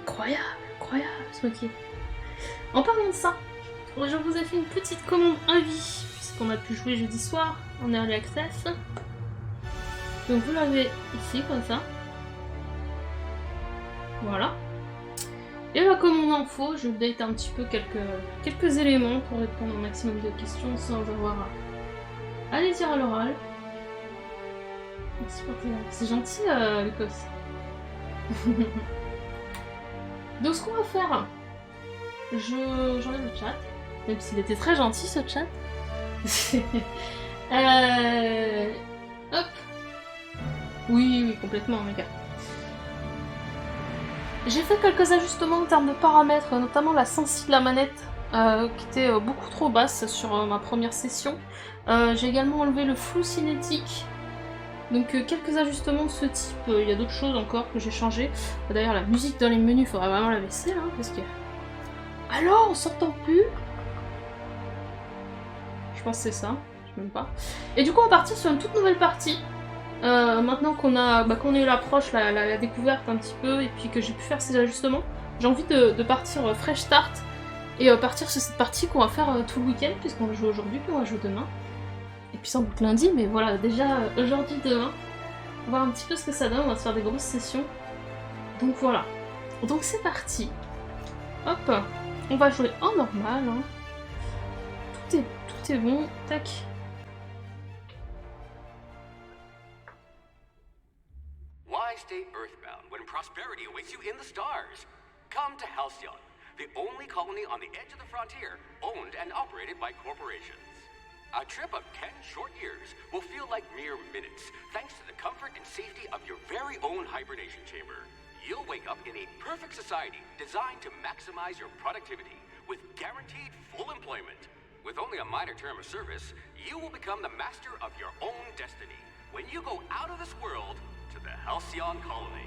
Incroyable, incroyable ce truc. En parlant de ça, je vous ai fait une petite commande avis, puisqu'on a pu jouer jeudi soir en early access. Donc vous l'avez ici, comme ça. Voilà. Et la commande info, je update un petit peu quelques éléments pour répondre au maximum de questions sans avoir à les dire à l'oral. Merci pour tes... C'est gentil, Lucas. Donc ce qu'on va faire, j'enlève le chat, même s'il était très gentil ce chat. Hop. Oui, complètement, mes gars. J'ai fait quelques ajustements en termes de paramètres, notamment la sensi de la manette, qui était beaucoup trop basse sur ma première session. J'ai également enlevé le flou cinétique. Donc quelques ajustements de ce type. Il y a d'autres choses encore que j'ai changé. D'ailleurs, la musique dans les menus, il faudra vraiment la baisser, hein, parce que... Alors, on s'entend plus? Je pense que c'est ça, je sais même pas. Et du coup, on va partir sur une toute nouvelle partie. Maintenant qu'on a eu l'approche, la découverte un petit peu, et puis que j'ai pu faire ces ajustements, j'ai envie de partir fresh start, et partir sur cette partie qu'on va faire tout le week-end, puisqu'on va jouer aujourd'hui, puis on va jouer demain. Et puis sans doute lundi, mais voilà, déjà aujourd'hui, demain, on va voir un petit peu ce que ça donne, on va se faire des grosses sessions. Donc voilà. Donc c'est parti. Hop, on va jouer en normal, hein. Tout est bon, tac. Why stay earthbound when prosperity awaits you in the stars? Come to Halcyon, the only colony on the edge of the frontier, owned and operated by corporations. A trip of 10 short years will feel like mere minutes, thanks to the comfort and safety of your very own hibernation chamber. You'll wake up in a perfect society designed to maximize your productivity with guaranteed full employment. With only a minor term of service, you will become the master of your own destiny when you go out of this world to the Halcyon colony.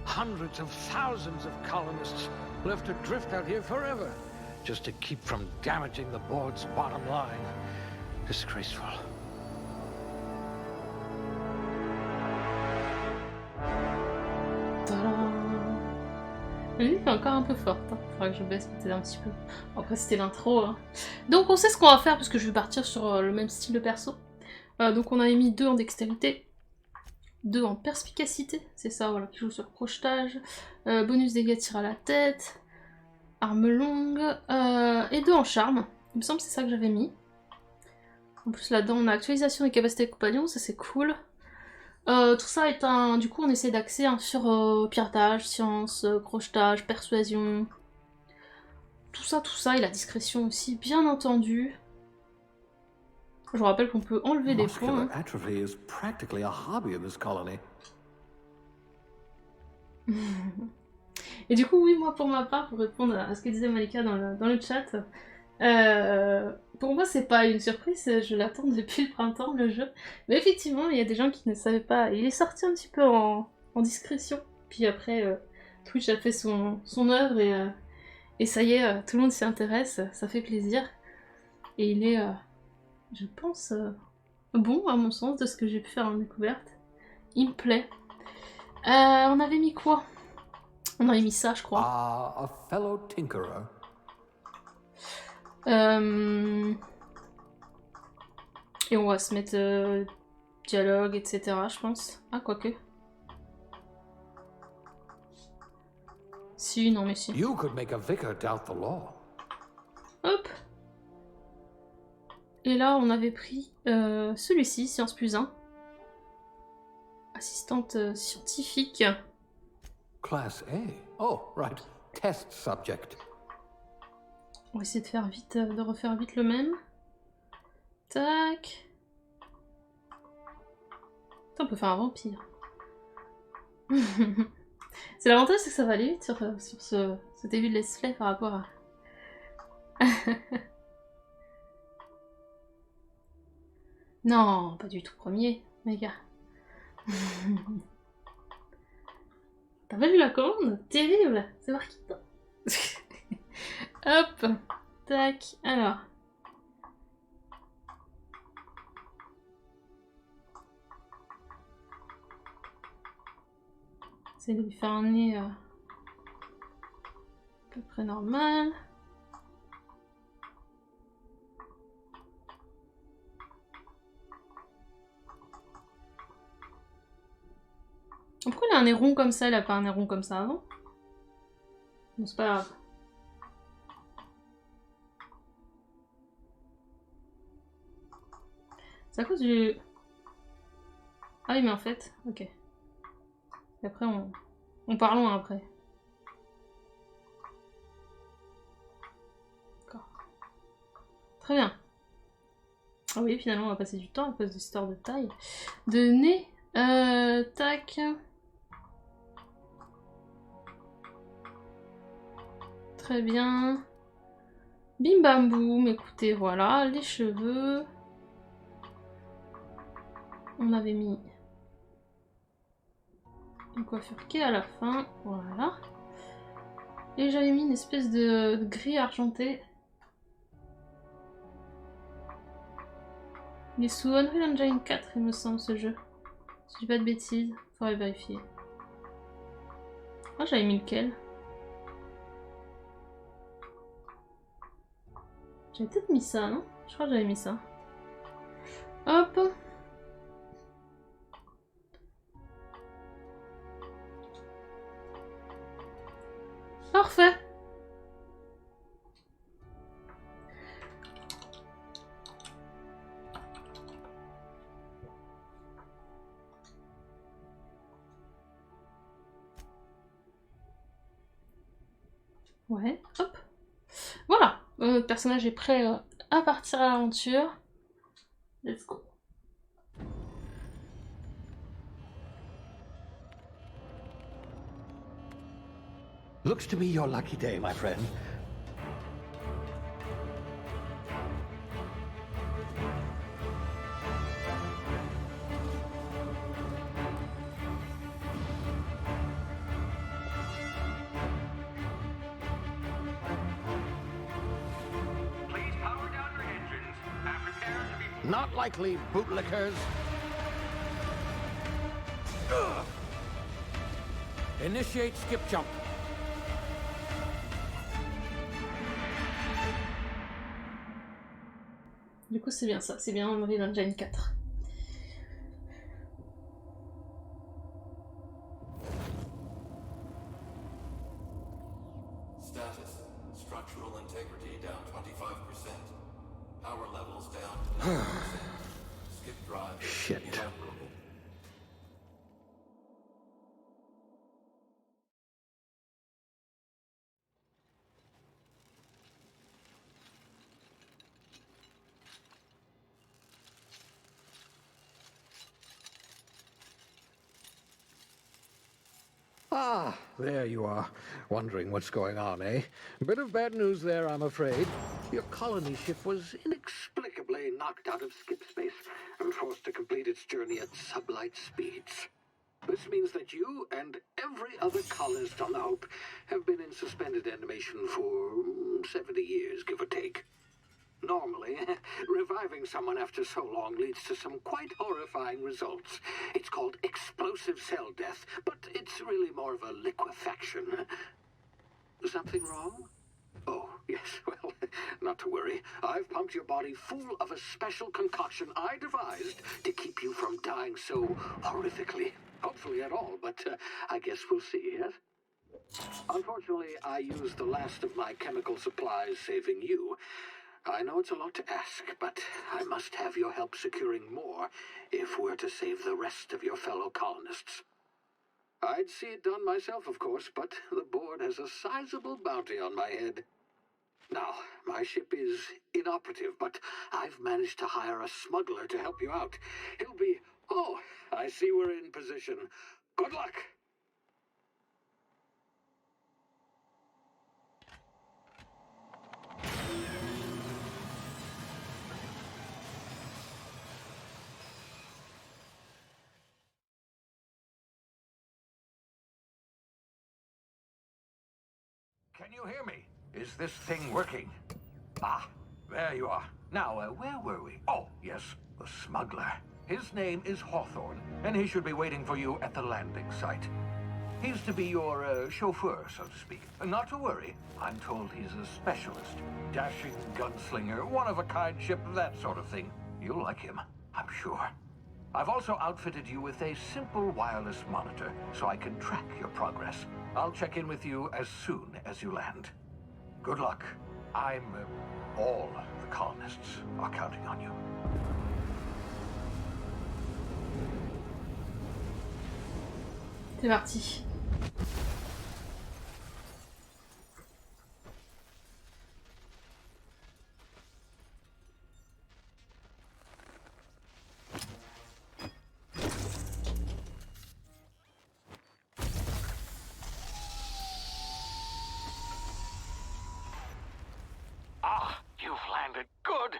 Hundreds of thousands of colonists left to drift out here forever, just to keep from damaging the board's bottom line. Disgraceful. La musique est encore un peu forte, hein. Faudra que je baisse peut-être un petit peu. Après c'était l'intro, hein. Donc on sait ce qu'on va faire, parce que je vais partir sur le même style de perso. Donc on avait mis 2 en dextérité, 2 en perspicacité, c'est ça, voilà, qui joue sur crochetage, bonus dégâts tir à la tête, arme longue, et 2 en charme. Il me semble que c'est ça que j'avais mis. En plus là-dedans on a actualisation des capacités de compagnon, ça c'est cool. Tout ça est un... Du coup on essaie d'axer sur piratage, science, crochetage, persuasion... Tout ça, et la discrétion aussi, bien entendu. Je vous rappelle qu'on peut enlever des points. Et du coup, oui, moi pour ma part, pour répondre à ce que disait Malika dans le chat, pour moi c'est pas une surprise, je l'attends depuis le printemps le jeu. Mais effectivement, il y a des gens qui ne savaient pas. Il est sorti un petit peu en discrétion. Puis après, Twitch a fait son œuvre et ça y est, tout le monde s'y intéresse, ça fait plaisir. Et il est... je pense, bon à mon sens de ce que j'ai pu faire en découverte. Il me plaît. On avait mis quoi? On avait mis ça, je crois. A fellow tinkerer. Et on va se mettre dialogue, etc. je pense. Ah, quoique. Si, non mais si. You could make a vicar doubt the law. Hop. Et là, on avait pris celui-ci, Science plus 1. Assistante scientifique. Class A. Oh, right. Test subject. On va essayer de faire vite, de refaire vite le même. Tac. Putain, on peut faire un vampire. C'est l'avantage, c'est que ça va aller vite sur ce début de let's play par rapport à... Non, pas du tout premier, mes gars. T'as pas lu la commande? Terrible, c'est marqué. Hop, tac, alors. C'est de lui faire un nez à peu près normal. Pourquoi il a un nez rond comme ça? Il a pas un nez rond comme ça avant? Bon, c'est pas grave. C'est à cause du... Ah oui, mais en fait, ok. Et après, on part loin après. D'accord. Très bien. Ah oui, finalement, on va passer du temps à cause de cette histoire de taille. De nez. Tac. Très bien. Bim bam boum. Écoutez, voilà, les cheveux. On avait mis une coiffure qui est à la fin. Voilà. Et j'avais mis une espèce de gris argenté. Il est sous Unreal Engine 4, il me semble, ce jeu. Si je dis pas de bêtises, faudrait vérifier. Ah, j'avais mis lequel? J'avais peut-être mis ça, non? Je crois que j'avais mis ça. Hop! Parfait! Ouais, hop. Voilà, notre personnage est prêt à partir à l'aventure. Let's go. Looks to be your lucky day, my friend. Please power down your engines and prepare to be... Not likely, bootlickers. Initiate skip jump. Du coup, c'est bien ça, c'est bien Unreal Engine 4. Status. Structural integrity down 25%. Power levels down 90%. Skip drive. Shit. Inoperable. Ah, there you are. Wondering what's going on, eh? Bit of bad news there, I'm afraid. Your colony ship was inexplicably knocked out of skip space and forced to complete its journey at sublight speeds. This means that you and every other colonist on the Hope have been in suspended animation for 70 years, give or take. Normally, reviving someone after so long leads to some quite horrifying results. It's called explosive cell death, but it's really more of a liquefaction. Something wrong? Oh, yes, well, not to worry. I've pumped your body full of a special concoction I devised to keep you from dying so horrifically. Hopefully at all, but I guess we'll see, yes? Unfortunately, I used the last of my chemical supplies saving you. I know it's a lot to ask, but I must have your help securing more if we're to save the rest of your fellow colonists. I'd see it done myself, of course, but the board has a sizable bounty on my head. Now, my ship is inoperative, but I've managed to hire a smuggler to help you out. He'll be... Oh, I see we're in position. Good luck! Can you hear me? Is this thing working? Ah, there you are. Now, where were we? Oh, yes, the smuggler. His name is Hawthorne, and he should be waiting for you at the landing site. He's to be your chauffeur, so to speak. Not to worry. I'm told he's a specialist. Dashing gunslinger, one-of-a-kind ship, that sort of thing. You'll like him, I'm sure. I've also outfitted you with a simple wireless monitor, so I can track your progress. I'll check in with you as soon as you land. Good luck. All the colonists are counting on you. C'est parti. You've landed. Good.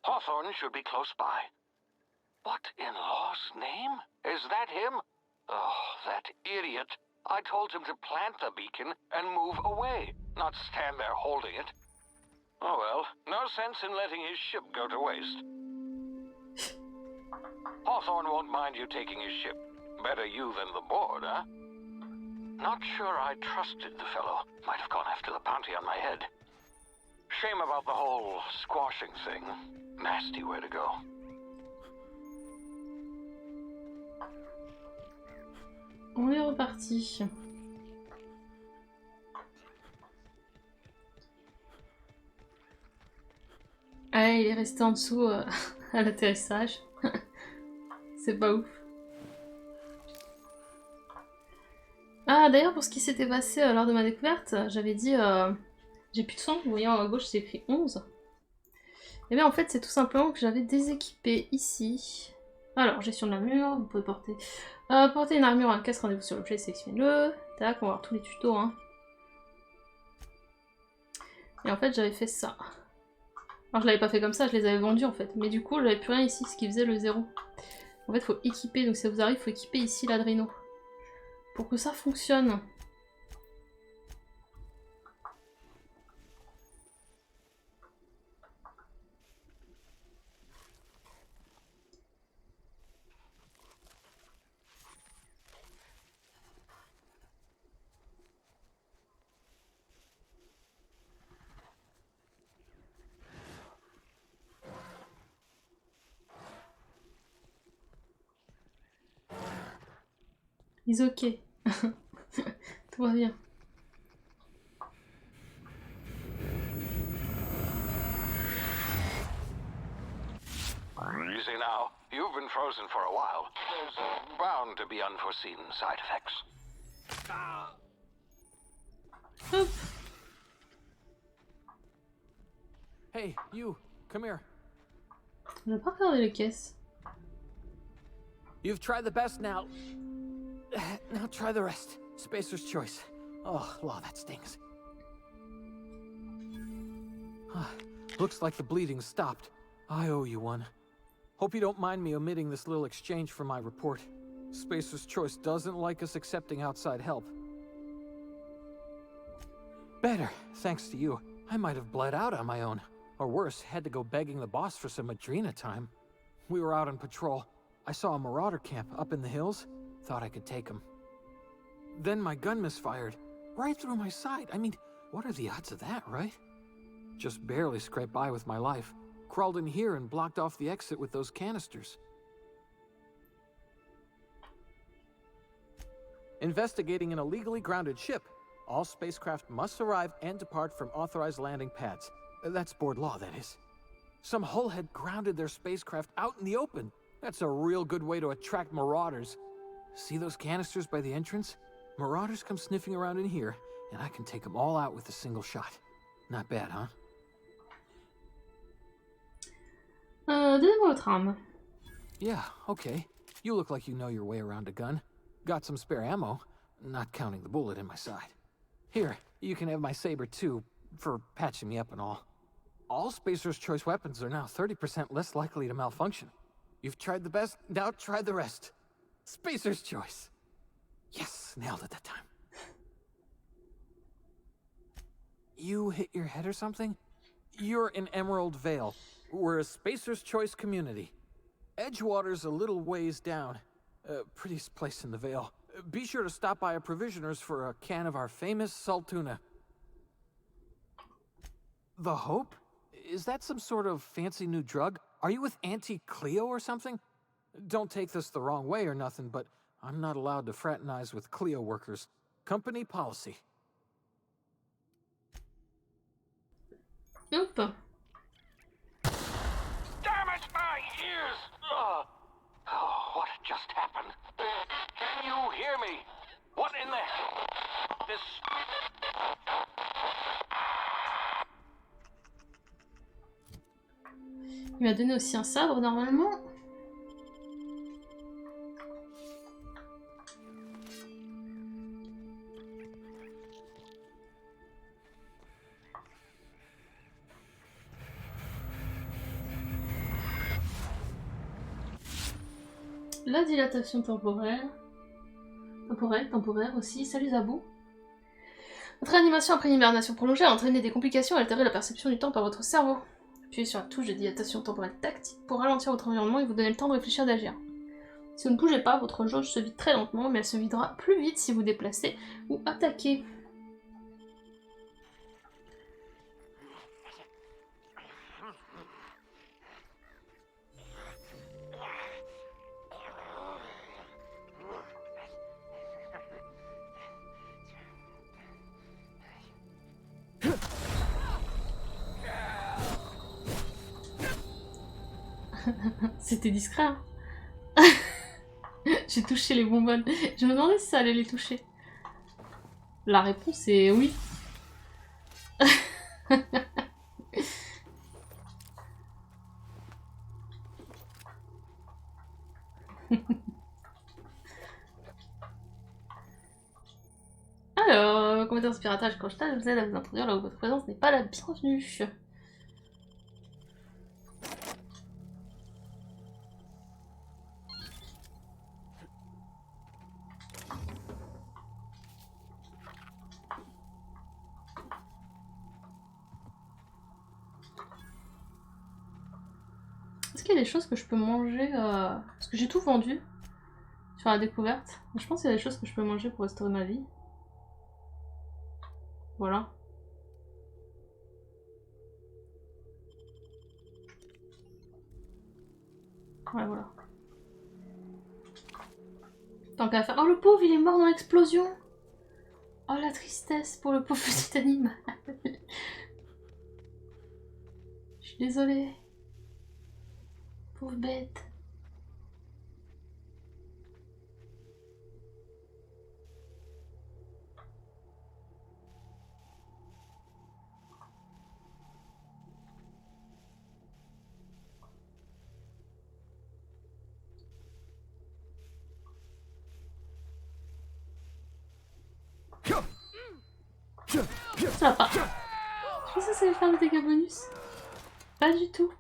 Hawthorne should be close by. What in law's name? Is that him? Oh, that idiot. I told him to plant the beacon and move away, not stand there holding it. Oh well, no sense in letting his ship go to waste. Hawthorne won't mind you taking his ship. Better you than the board, huh? Not sure I trusted the fellow. Might have gone after the bounty on my head. Shame about the whole squashing thing. Nasty way to go. On est reparti. Ah, il est resté en dessous à l'atterrissage. C'est pas ouf. Ah, d'ailleurs, pour ce qui s'était passé lors de ma découverte, j'avais dit j'ai plus de sang. Vous voyez en haut à gauche, c'est écrit 11. Et bien en fait, c'est tout simplement que j'avais déséquipé ici. Alors, gestion de l'armure, vous pouvez porter une armure à un casque, rendez-vous sur l'objet, sélectionnez-le. Tac, on va voir tous les tutos. Hein. Et en fait, j'avais fait ça. Alors, je l'avais pas fait comme ça, je les avais vendus en fait. Mais du coup, j'avais plus rien ici, ce qui faisait le 0. En fait, il faut équiper, donc si ça vous arrive, il faut équiper ici l'adréno. Pour que ça fonctionne. Ils ok. Tout va bien. You see now, you've been frozen for a while. There's bound to be unforeseen side effects. Hop. Hey, you, come here. On n'a pas regardé les caisses. You've tried the best now. Now try the rest. Spacer's choice. Oh, law, that stings. Looks like the bleeding stopped. I owe you one. Hope you don't mind me omitting this little exchange from my report. Spacer's choice doesn't like us accepting outside help. Better, thanks to you. I might have bled out on my own. Or worse, had to go begging the boss for some Adrena time. We were out on patrol. I saw a marauder camp up in the hills. Thought I could take him. Then my gun misfired. Right through my side. I mean, what are the odds of that, right? Just barely scraped by with my life. Crawled in here and blocked off the exit with those canisters. Investigating an illegally grounded ship. All spacecraft must arrive and depart from authorized landing pads. That's board law, that is. Some hullhead grounded their spacecraft out in the open. That's a real good way to attract marauders. See those canisters by the entrance? Marauders come sniffing around in here, and I can take them all out with a single shot. Not bad, huh? Donnez-moi votre arme. Yeah, okay. You look like you know your way around a gun. Got some spare ammo, not counting the bullet in my side. Here, you can have my saber too, for patching me up and all. All Spacer's Choice weapons are now 30% less likely to malfunction. You've tried the best, now try the rest. Spacer's Choice. Yes, nailed it that time. You hit your head or something? You're in Emerald Vale. We're a Spacer's Choice community. Edgewater's a little ways down. Prettiest place in the Vale. Be sure to stop by a provisioner's for a can of our famous salt tuna. The Hope? Is that some sort of fancy new drug? Are you with Auntie Cleo or something? Don't take this the wrong way or nothing, but I'm not allowed to fraternize with Cleo workers. Company policy. Hop. Damn it, my ears! Oh, what just happened? Can you hear me? What in the hell? This... Il m'a donné aussi un sabre normalement. La dilatation temporaire. Temporaire aussi. Salut Zabou. Votre animation après une hibernation prolongée a entraîné des complications et altéré la perception du temps par votre cerveau. Appuyez sur la touche de dilatation temporelle tactique pour ralentir votre environnement et vous donner le temps de réfléchir et d'agir. Si vous ne bougez pas, votre jauge se vide très lentement, mais elle se videra plus vite si vous déplacez ou attaquez. C'était discret, hein. J'ai touché les bonbonnes. Je me demandais si ça allait les toucher. La réponse est oui. Alors, compétence piratage crochetage vous aide à vous introduire là où votre présence n'est pas la bienvenue. Est-ce qu'il y a des choses que je peux manger Parce que j'ai tout vendu sur la découverte. Je pense qu'il y a des choses que je peux manger pour restaurer ma vie. Voilà. Ouais, voilà. Tant qu'à faire... Oh, le pauvre, il est mort dans l'explosion. Oh, la tristesse pour le pauvre petit animal. Je suis désolée. Pauvre bête. Ça va pas. Je pensais que ça allait faire des dégâts bonus. Pas du tout.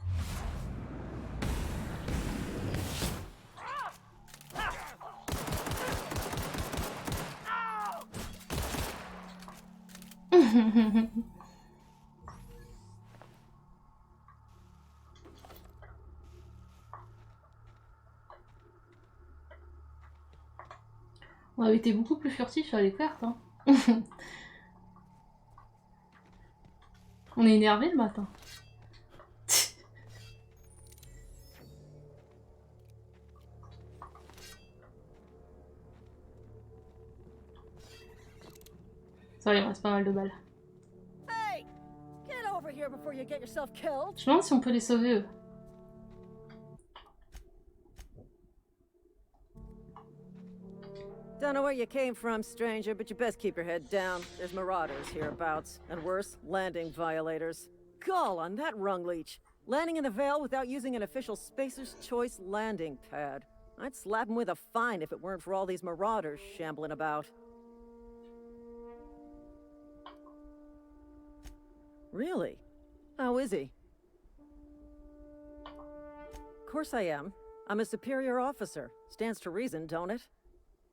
On avait été beaucoup plus furtifs sur les cartes, hein. On est énervé le matin. Ça va, il me reste pas mal de balles. Hey! Get over here before you get yourself killed. Je me demande si on peut les sauver eux. Don't know where you came from, stranger, but you best keep your head down. There's marauders hereabouts, and worse, landing violators. Gall on that rung leech. Landing in the Vale without using an official Spacer's Choice landing pad. I'd slap him with a fine if it weren't for all these marauders shambling about. Really? How is he? Of course I am. I'm a superior officer. Stands to reason, don't it?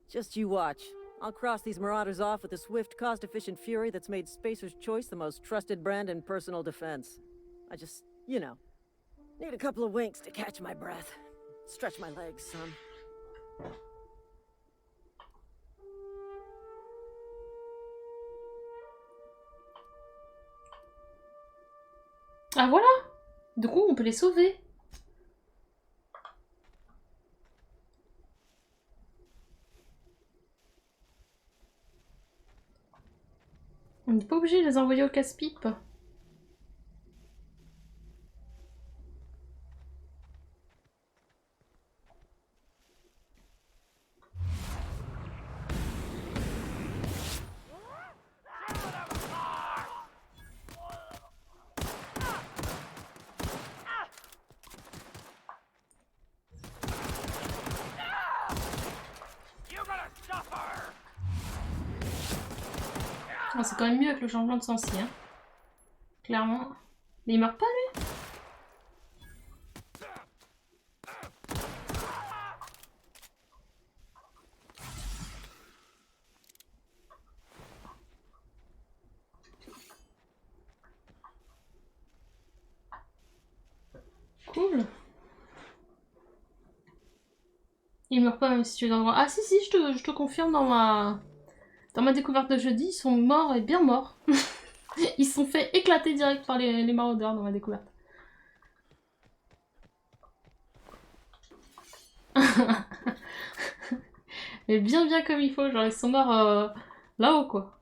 Just you watch. I'll cross these marauders off with the swift, cost-efficient fury that's made Spacer's Choice the most trusted brand in personal defense. I just, you know, need a couple of winks to catch my breath. Stretch my legs, son. Ah voilà! Du coup, on peut les sauver. On n'est pas obligé de les envoyer au casse-pipe. Ah, c'est quand même mieux avec le changement de sens-ci, hein. Clairement. Mais il meurt pas, lui? Cool. Il meurt pas même si tu es dans le droit. Ah si, si, je te confirme dans ma découverte de jeudi, ils sont morts et bien morts. Ils se sont fait éclater direct par les maraudeurs dans ma découverte. Mais bien comme il faut, genre ils sont morts là-haut quoi.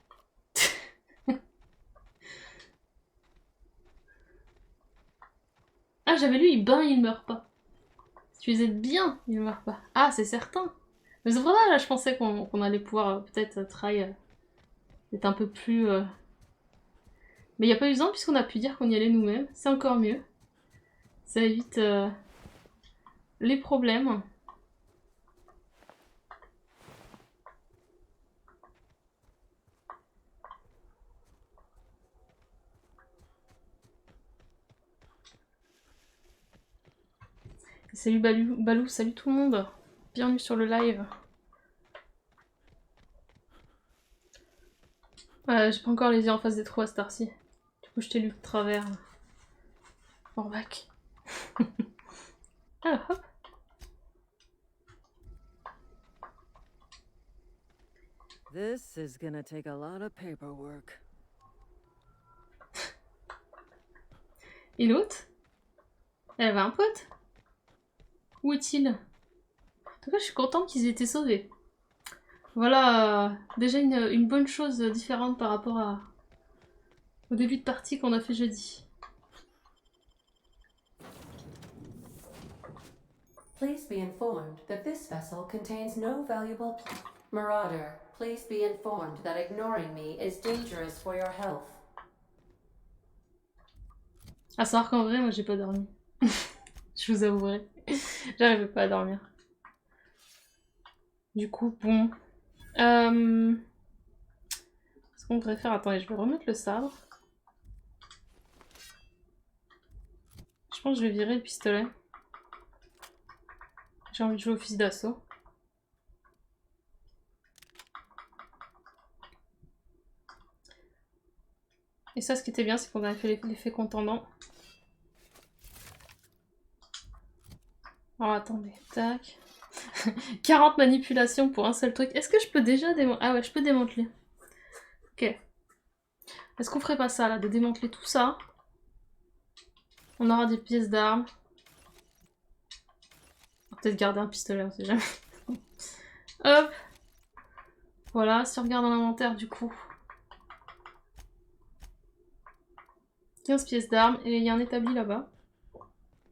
Ah j'avais lu, il meurt pas. Si tu les aides bien, il meurt pas. Ah c'est certain. Mais c'est pour ça là je pensais qu'on allait pouvoir peut-être try être un peu plus... Mais il n'y a pas eu besoin puisqu'on a pu dire qu'on y allait nous-mêmes. C'est encore mieux. Ça évite les problèmes. Salut Balou, salut tout le monde. Bienvenue sur le live. J'ai pas encore les yeux en face des trous à cette heure-ci. Du coup je t'ai lu de travers. For back. Alors hop. This is gonna take a lot of paperwork. Et l'autre? Elle avait un pote? Où est-il? En tout cas, je suis contente qu'ils aient été sauvés. Voilà, déjà une bonne chose différente par rapport au début de partie qu'on a fait jeudi. Please be informed that this vessel contains no valuable... Marauder, please be informed that ignoring me is dangerous for your health. À savoir qu'en vrai, moi j'ai pas dormi. Je vous avouerai. J'arrivais pas à dormir. Du coup, bon. Ce qu'on devrait faire... Attendez, je vais remettre le sabre. Je pense que je vais virer le pistolet. J'ai envie de jouer au fusil d'assaut. Et ça, ce qui était bien, c'est qu'on avait fait l'effet contendant. Alors attendez, tac. 40 manipulations pour un seul truc. Est-ce que je peux déjà démanteler? Ah ouais, je peux démanteler. Ok. Est-ce qu'on ferait pas ça là, de démanteler tout ça? On aura des pièces d'armes. On va peut-être garder un pistolet, on sait jamais. Hop. Voilà, si on regarde dans l'inventaire du coup. 15 pièces d'armes, et il y a un établi là-bas.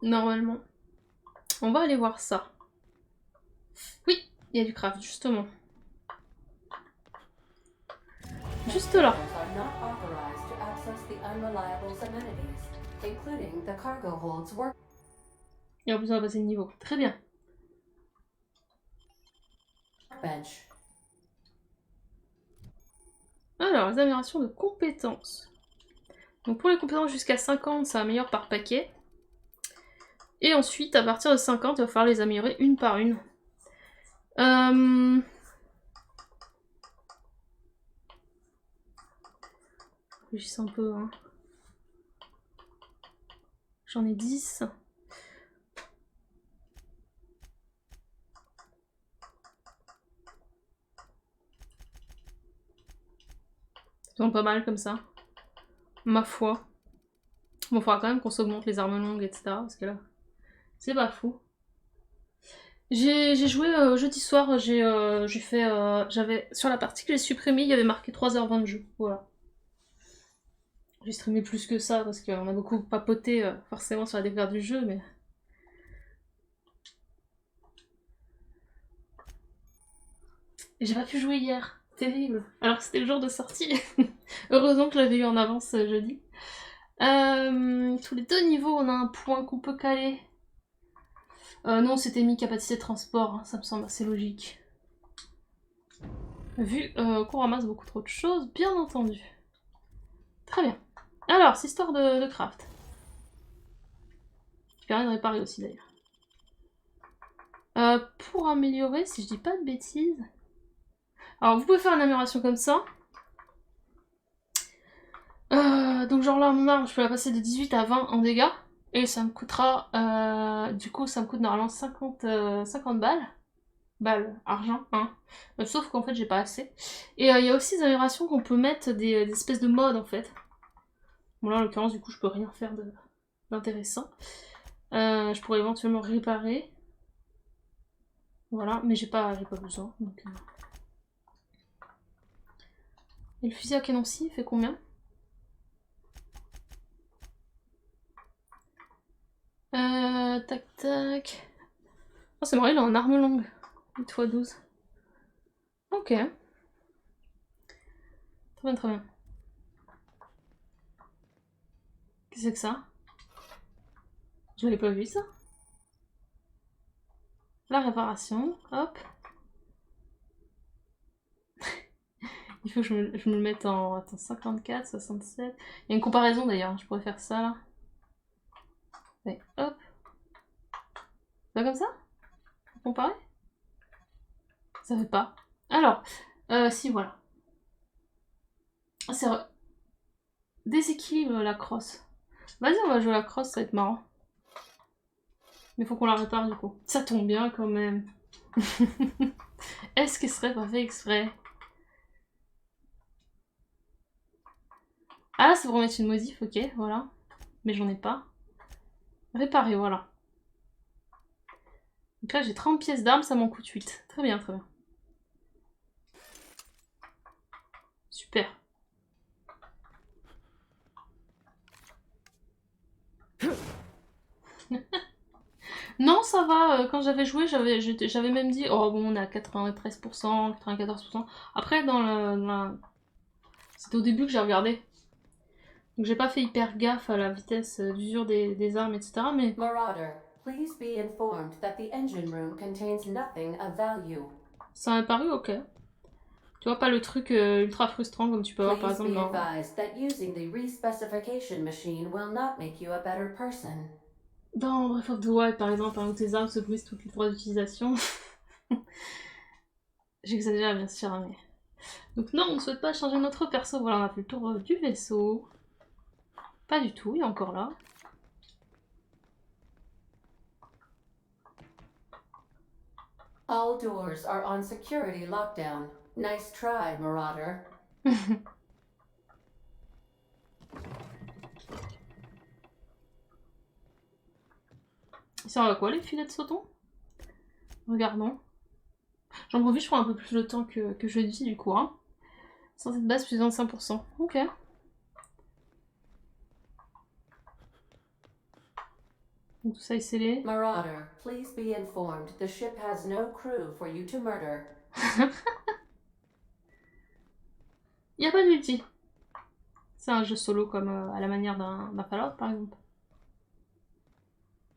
Normalement. On va aller voir ça. Oui, il y a du craft, justement. Juste là. Are not authorized to access the unreliable's amenities, including the cargo hold's Et en plus, on va passer le niveau. Très bien. workbench. Alors, les améliorations de compétences. Donc pour les compétences jusqu'à 50, ça améliore par paquet. Et ensuite, à partir de 50, il va falloir les améliorer une par une. Réfléchissez un peu. Hein. J'en ai 10. Ils sont pas mal comme ça. Ma foi. Bon, il faudra quand même qu'on s'augmente les armes longues, etc. Parce que là, c'est pas fou. J'ai joué jeudi soir, j'ai fait... j'avais sur la partie que j'ai supprimée, il y avait marqué 3h20 de jeu. Voilà. J'ai streamé plus que ça parce qu'on a beaucoup papoté forcément sur la découverte du jeu, mais... J'ai pas pu jouer hier. Terrible. Alors que c'était le jour de sortie. Heureusement que je l'avais eu en avance jeudi. Tous les 2 niveaux, on a un point qu'on peut caler. Non, c'était mis capacité de transport, hein, ça me semble assez logique. Vu qu'on ramasse beaucoup trop de choses, bien entendu. Très bien. Alors, c'est histoire de craft. Qui permet de réparer aussi d'ailleurs. Pour améliorer, si je dis pas de bêtises... Alors, vous pouvez faire une amélioration comme ça. Donc genre là, mon arme, je peux la passer de 18 à 20 en dégâts. Et ça me coûtera... du coup, ça me coûte normalement 50 balles. Balles, argent, hein. Sauf qu'en fait, j'ai pas assez. Et il y a aussi des améliorations qu'on peut mettre des espèces de modes, en fait. Bon là, en l'occurrence, du coup, je peux rien faire d'intéressant. Je pourrais éventuellement réparer. Voilà, mais j'ai pas besoin. Donc, Et le fusil à canon-ci, il fait combien? Tac tac. Oh, c'est marrant, il est en arme longue. 8x12. Ok. Très bien, très bien. Qu'est-ce que c'est que ça? Je l'avais pas vu ça. La réparation, hop. Il faut que je me le mette en... Attends, 54, 67... Il y a une comparaison d'ailleurs, je pourrais faire ça là. Et hop. Pas comme ça? Faut comparer? Ça fait pas. Alors, si voilà. C'est déséquilibre la crosse. Vas-y, on va jouer la crosse, ça va être marrant. Mais faut qu'on la répare du coup. Ça tombe bien quand même. Est-ce qu'elle serait pas fait exprès? Ah, c'est pour mettre une modif, ok, voilà. Mais j'en ai pas. Réparer, voilà. Donc là, j'ai 30 pièces d'armes, ça m'en coûte 8. Très bien, très bien. Super. Non, ça va. Quand j'avais joué, j'avais même dit... Oh bon, on est à 93%, 94%. Après, c'était au début que j'ai regardé. Donc j'ai pas fait hyper gaffe à la vitesse d'usure des armes, etc. Mais... Marauder, please be informed that the engine room contains nothing of value. Ça m'a paru ok. Tu vois, pas le truc ultra frustrant comme tu peux avoir par exemple dans... Dans Breath of the Wild par exemple, où tes armes se brisent toutes les 3 utilisations. J'exagère bien sûr, mais... Donc non, on ne souhaite pas changer notre perso. Voilà, on a fait le tour du vaisseau. Pas du tout, il est encore là. All doors are on security lockdown. Nice try, Marauder. Ils servent à quoi les filets de sauton? Regardons. J'en profite, je prends un peu plus le temps que je dis du coup. Hein. Sans cette base plus 25%. Ok. Donc tout ça est scellé. Marauder, please be informed the ship has no crew for you to murder. Y a pas d'ulti. C'est un jeu solo comme à la manière d'un Fallout par exemple.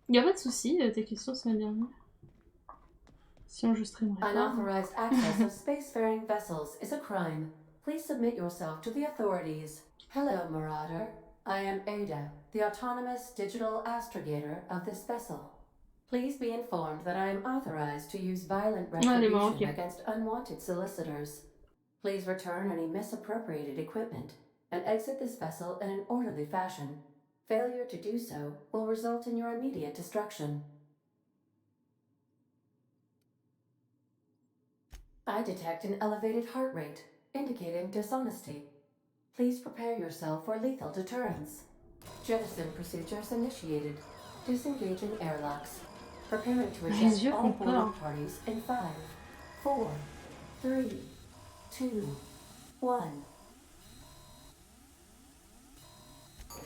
Y a pas de soucis, tes questions sont les bienvenues. Sinon je streamerai pas. Unauthorized access of spacefaring vessels is a crime. Please submit yourself to the authorities. Hello, Marauder. I am Ada, the autonomous digital astrogator of this vessel. Please be informed that I am authorized to use violent retribution against unwanted solicitors. Please return any misappropriated equipment and exit this vessel in an orderly fashion. Failure to do so will result in your immediate destruction. I detect an elevated heart rate, indicating dishonesty. Please prepare yourself for lethal deterrence. Jettison procedures initiated. Disengaging airlocks. Preparing to eject all boarding parties in 5, 4, 3, 2, 1.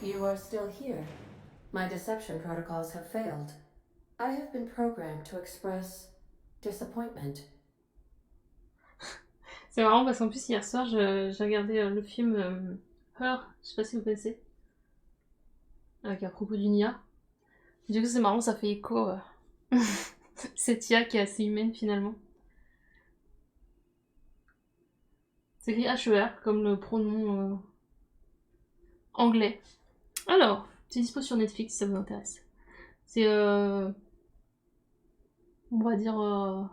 You are still here. My deception protocols have failed. I have been programmed to express disappointment. C'est marrant parce qu'en plus hier soir j'ai regardé le film Her, je sais pas si vous connaissez, avec à propos d'une IA. Du coup c'est marrant, ça fait écho cette IA qui est assez humaine finalement. C'est écrit HER comme le pronom anglais. Alors, c'est dispo sur Netflix si ça vous intéresse. C'est on va dire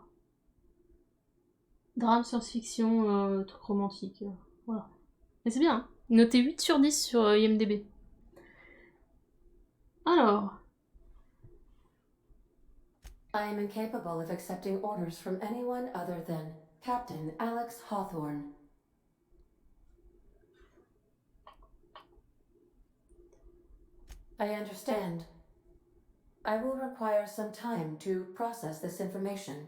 drame, science-fiction, truc romantique. Voilà. Mais c'est bien, hein. Noté 8 sur 10 sur IMDb. Alors. I am incapable of accepting orders from anyone other than Captain Alex Hawthorne. I understand. I will require some time to process this information.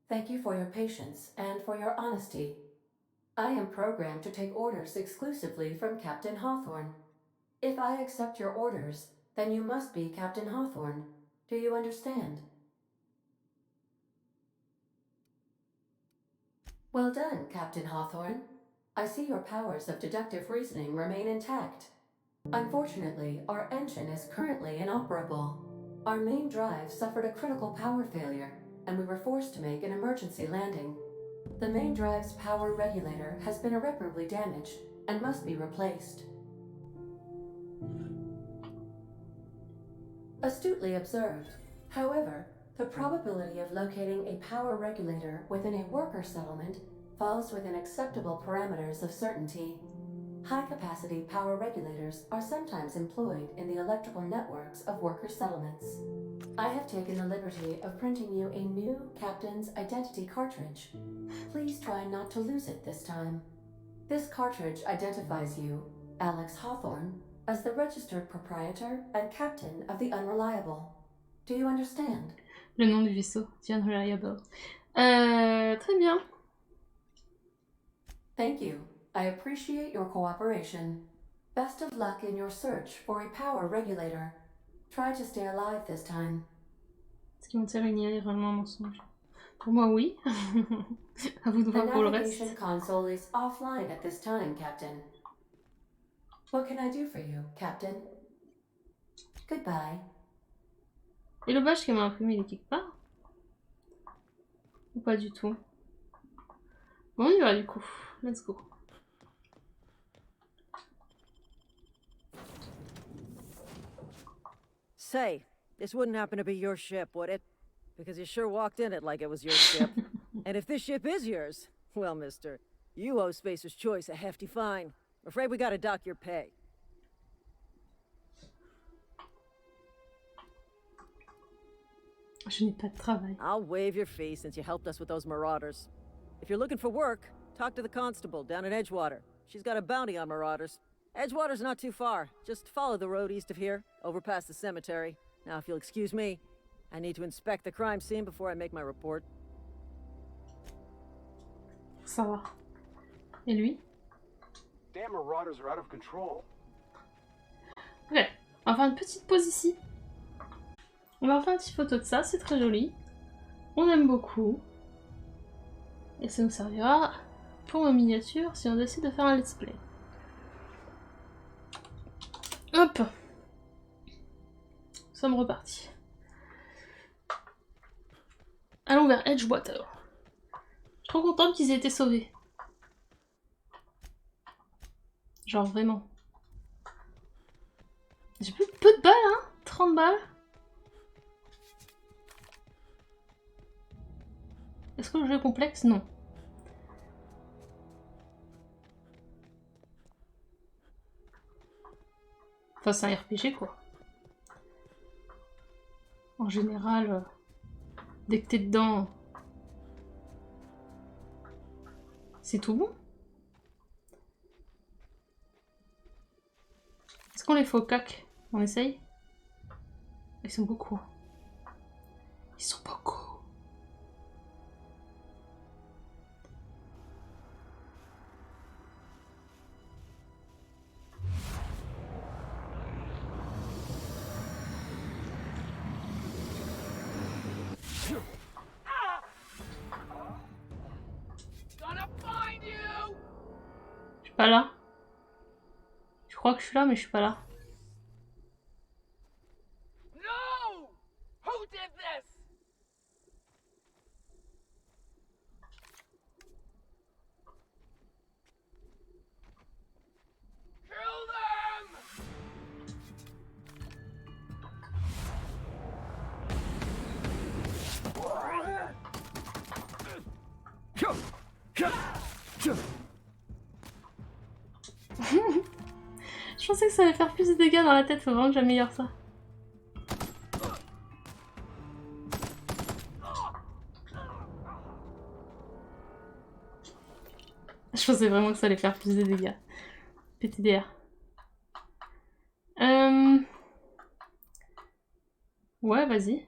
Thank you for your patience and for your honesty. I am programmed to take orders exclusively from Captain Hawthorne. If I accept your orders, then you must be Captain Hawthorne. Do you understand? Well done, Captain Hawthorne. I see your powers of deductive reasoning remain intact. Unfortunately, our engine is currently inoperable. Our main drive suffered a critical power failure, and we were forced to make an emergency landing. The main drive's power regulator has been irreparably damaged and must be replaced. Astutely observed. However, the probability of locating a power regulator within a worker settlement falls within acceptable parameters of certainty. High-capacity power regulators are sometimes employed in the electrical networks of worker settlements. I have taken the liberty of printing you a new captain's identity cartridge. Please try not to lose it this time. This cartridge identifies you, Alex Hawthorne, as the registered proprietor and captain of the Unreliable. Do you understand? Le nom du vaisseau, The Unreliable. Très bien. Thank you. I appreciate your cooperation. Best of luck in your search for a power regulator. Try to stay alive this time. Est-ce qu'ils vont tirer une IA est vraiment un mensonge? Pour moi, oui. À vous de voir pour le reste. The navigation console is offline at this time, Captain. What can I do for you, Captain? Goodbye. Et le badge qu'elle m'a imprimé, il est quelque part? Ou pas du tout? Bon, on y va du coup. Let's go. Say, this wouldn't happen to be your ship, would it? Because you sure walked in it like it was your ship. And if this ship is yours, well, mister, you owe Spacer's Choice a hefty fine. I'm afraid we gotta dock your pay. Je n'ai pas de travail. I'll waive your fee since you helped us with those marauders. If you're looking for work, talk to the constable down in Edgewater. She's got a bounty on marauders. Edgewater's not too far. Just follow the road east of here, over past the cemetery. Now, if you'll excuse me, I need to inspect the crime scene before I make my report. Ça va. Et lui? Damn marauders are out of control. Ok, on va faire une petite pause ici. On va faire une petite photo de ça, c'est très joli. On aime beaucoup. Et ça nous servira pour nos miniatures si on décide de faire un let's play. Hop! Nous sommes repartis. Allons vers Edgewater. Je suis trop contente qu'ils aient été sauvés. Genre vraiment. J'ai plus peu de balles, hein? 30 balles. Est-ce que le jeu est complexe? Non. Enfin, c'est un RPG, quoi. En général, dès que t'es dedans, c'est tout bon. Est-ce qu'on les fait au cac? On essaye? Ils sont beaucoup. Ils sont beaucoup. Je suis pas là. Je crois que je suis là, mais je suis pas là. No! Who did this? Kill them! Je pensais que ça allait faire plus de dégâts dans la tête, faut vraiment que j'améliore ça. Je pensais vraiment que ça allait faire plus de dégâts. PTDR. Ouais, vas-y.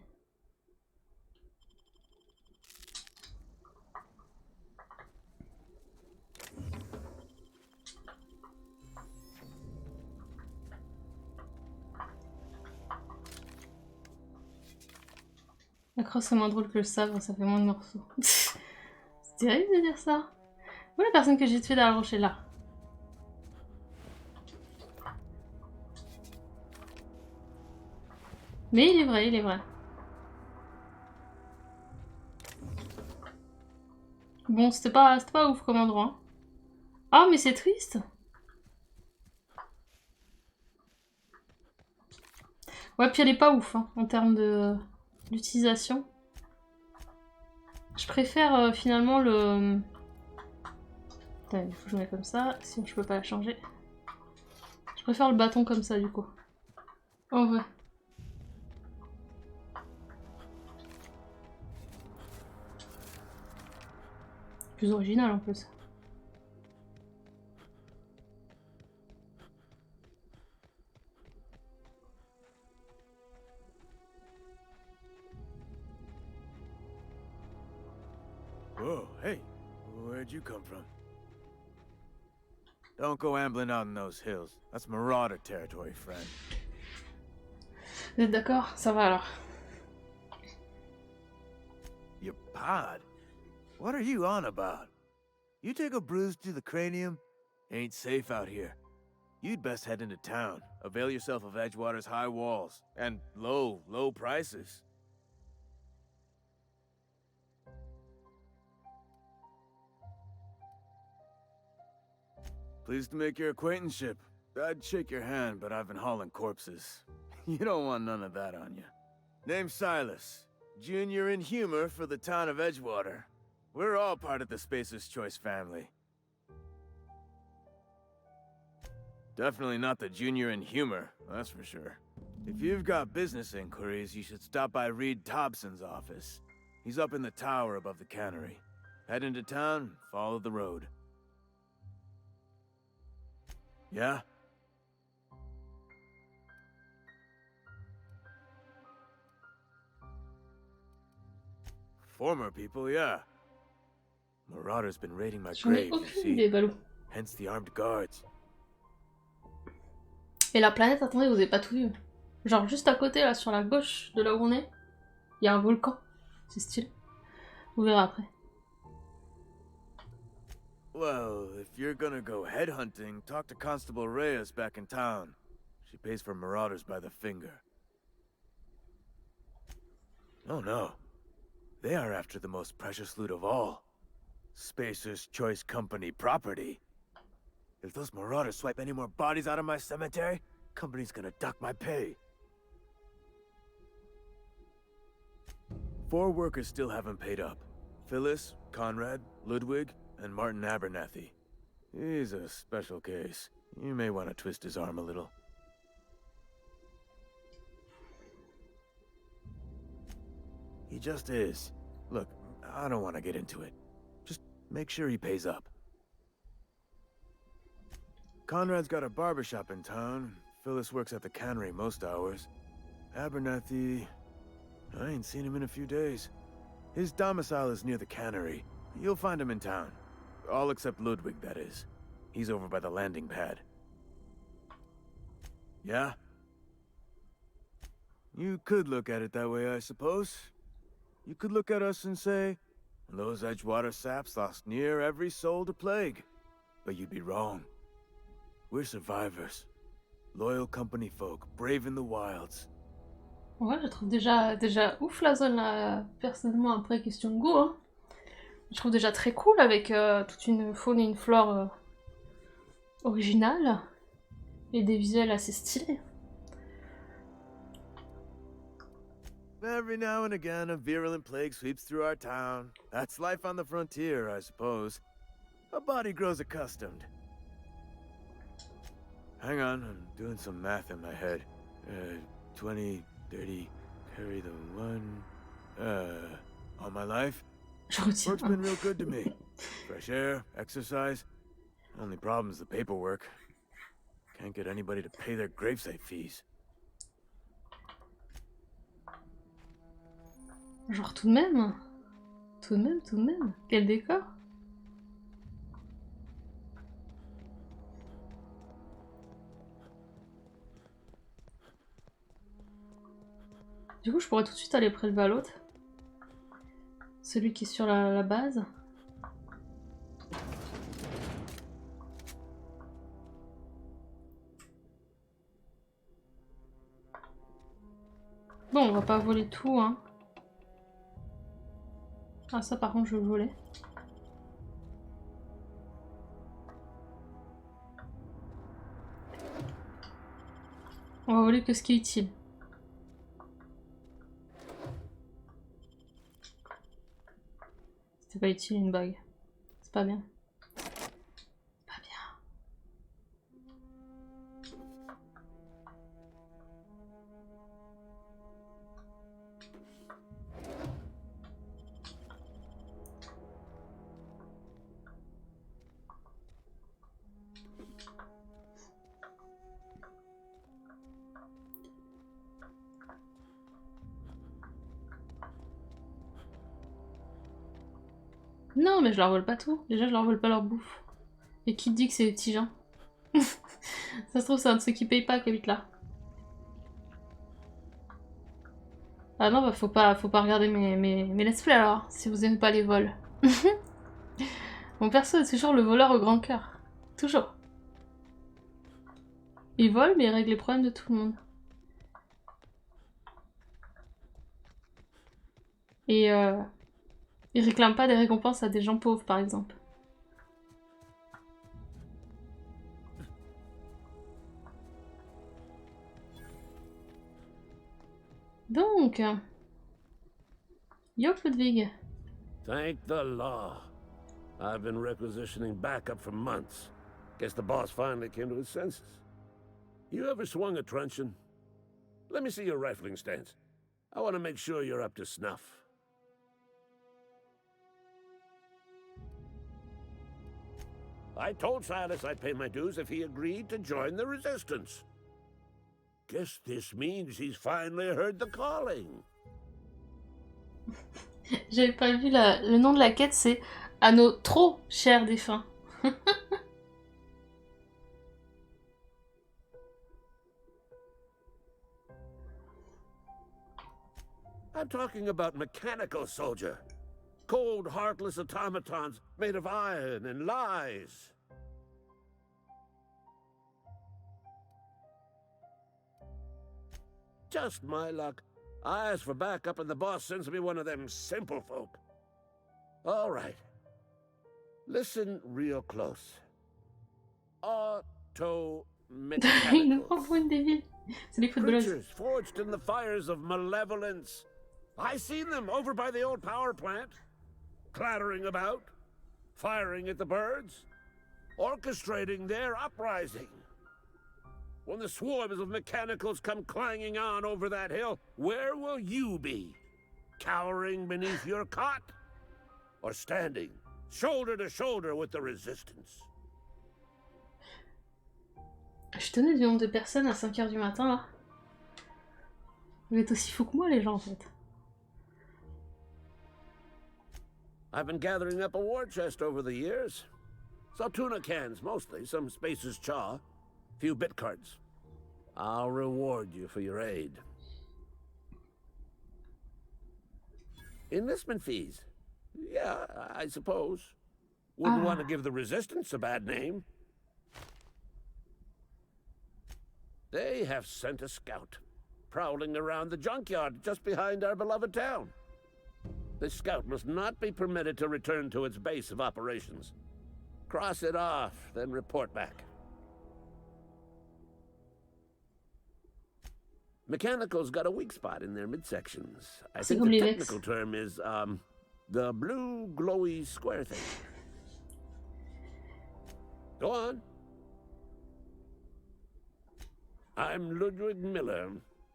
La crosse est moins drôle que le sabre, ça fait moins de morceaux. C'est terrible de dire ça. Où est la personne que j'ai tuée dans le rocher là? Mais il est vrai, il est vrai. Bon, c'était pas ouf comme endroit. Ah, mais c'est triste. Ouais, puis elle est pas ouf hein, en termes d'utilisation. Je préfère finalement le... Attends, il faut que je le mette comme ça, sinon je peux pas la changer. Je préfère le bâton comme ça du coup. En vrai. Plus original en plus. Whoa, hey, where'd you come from? Don't go ambling out in those hills. That's marauder territory, friend. Vous êtes d'accord? Ça va alors. Your pod? What are you on about? You take a bruise to the cranium? Ain't safe out here. You'd best head into town. Avail yourself of Edgewater's high walls. And low prices. Pleased to make your acquaintanceship. I'd shake your hand, but I've been hauling corpses. You don't want none of that on you. Name's Silas. Junior in humor for the town of Edgewater. We're all part of the Spacer's Choice family. Definitely not the junior in humor, that's for sure. If you've got business inquiries, you should stop by Reed Thompson's office. He's up in the tower above the cannery. Head into town, follow the road. Yeah? Former people, yeah. Marauder's been raiding my J'en ai grave, you aucune idée, see. Balou. Hence the armed guards. Et la planète, attendez, vous avez pas tout vu. Genre juste à côté, là, sur la gauche de là où on est, il y a un volcan. C'est stylé. Vous verrez après. Well, if you're gonna go headhunting, talk to Constable Reyes back in town. She pays for marauders by the finger. Oh no. They are after the most precious loot of all. Spacer's Choice Company property. If those marauders swipe any more bodies out of my cemetery, company's gonna dock my pay. 4 workers still haven't paid up. Phyllis, Conrad, Ludwig, and Martin Abernathy. He's a special case. You may want to twist his arm a little. He just is. Look, I don't want to get into it. Just make sure he pays up. Conrad's got a barbershop in town. Phyllis works at the cannery most hours. Abernathy... I ain't seen him in a few days. His domicile is near the cannery. You'll find him in town. All except Ludwig, that is. He's over by the landing pad. Yeah? You could look at it that way, I suppose. You could look at us and say, those Edgewater saps lost near every soul to plague. But you'd be wrong. We're survivors. Loyal company folk, brave in the wilds. Ouais, je trouve déjà ouf la zone là, personnellement, après question de goût. Hein. Je trouve déjà très cool avec toute une faune et une flore originale et des visuels assez stylés. Every now and again, a virulent plague sweeps through our town. That's life on the frontier, I suppose. A body grows accustomed. Hang on, I'm doing some math in my head. 20, 30, carry the 1... all my life? Work's been real good to me. Fresh air, exercise. Only problem's the paperwork. Can't get anybody to pay their gravesite fees. Genre tout de même. Tout de même. Quel décor. Du coup, je pourrais tout de suite aller prélever à l'autre. Celui qui est sur la base. Bon, on va pas voler tout, hein. Ah, ça par contre, je veux le voler. On va voler que ce qui est utile. C'est pas utile une bague. C'est pas bien. Pas bien. Non, mais je leur vole pas tout. Déjà, je leur vole pas leur bouffe. Et qui te dit que c'est des petits gens? Ça se trouve, c'est un de ceux qui payent pas qui habitent là. Ah non, bah faut pas regarder mes let's play alors, si vous aimez pas les vols. Mon perso est toujours le voleur au grand cœur. Toujours. Il vole, mais il règle les problèmes de tout le monde. Et il réclame pas des récompenses à des gens pauvres, par exemple. Donc... Yo, Ludwig. Thank the law. I've been requisitioning backup for months. Guess the boss finally came to his senses. You ever swung a truncheon? Let me see your rifling stance. I want to make sure you're up to snuff. I told Silas I'd pay my dues if he agreed to join the resistance. Guess this means he's finally heard the calling. J'avais pas vu le nom de la quête, c'est à nos trop chers défunts. I'm talking about mechanical soldier. Cold, heartless automatons made of iron and lies. Just my luck. I ask for backup and the boss sends me one of them simple folk. All right. Listen real close. Il nous prend pour une débile. C'est des footballeuses. Creatures forged in the fires of malevolence. I seen them over by the old power plant, clattering about, firing at the birds, orchestrating their uprising. When the swarms of mechanicals come clanging on over that hill, where will you be? Cowering beneath your cot? Or standing, shoulder to shoulder with the resistance? Je tenais du nombre de personnes à 5h du matin, là. Vous êtes aussi fous que moi, les gens, en fait. I've been gathering up a war chest over the years. Saw tuna cans, mostly, some Spacer's chaw, few bit cards. I'll reward you for your aid. Enlistment fees. Yeah, I suppose. Wouldn't want to give the Resistance a bad name. They have sent a scout, prowling around the junkyard just behind our beloved town. This scout must not be permitted to return to its base of operations. Cross it off, then report back. Mechanical's got a weak spot in their midsections. I think the technical term is, the blue glowy square thing. Go on. I'm Ludwig Miller,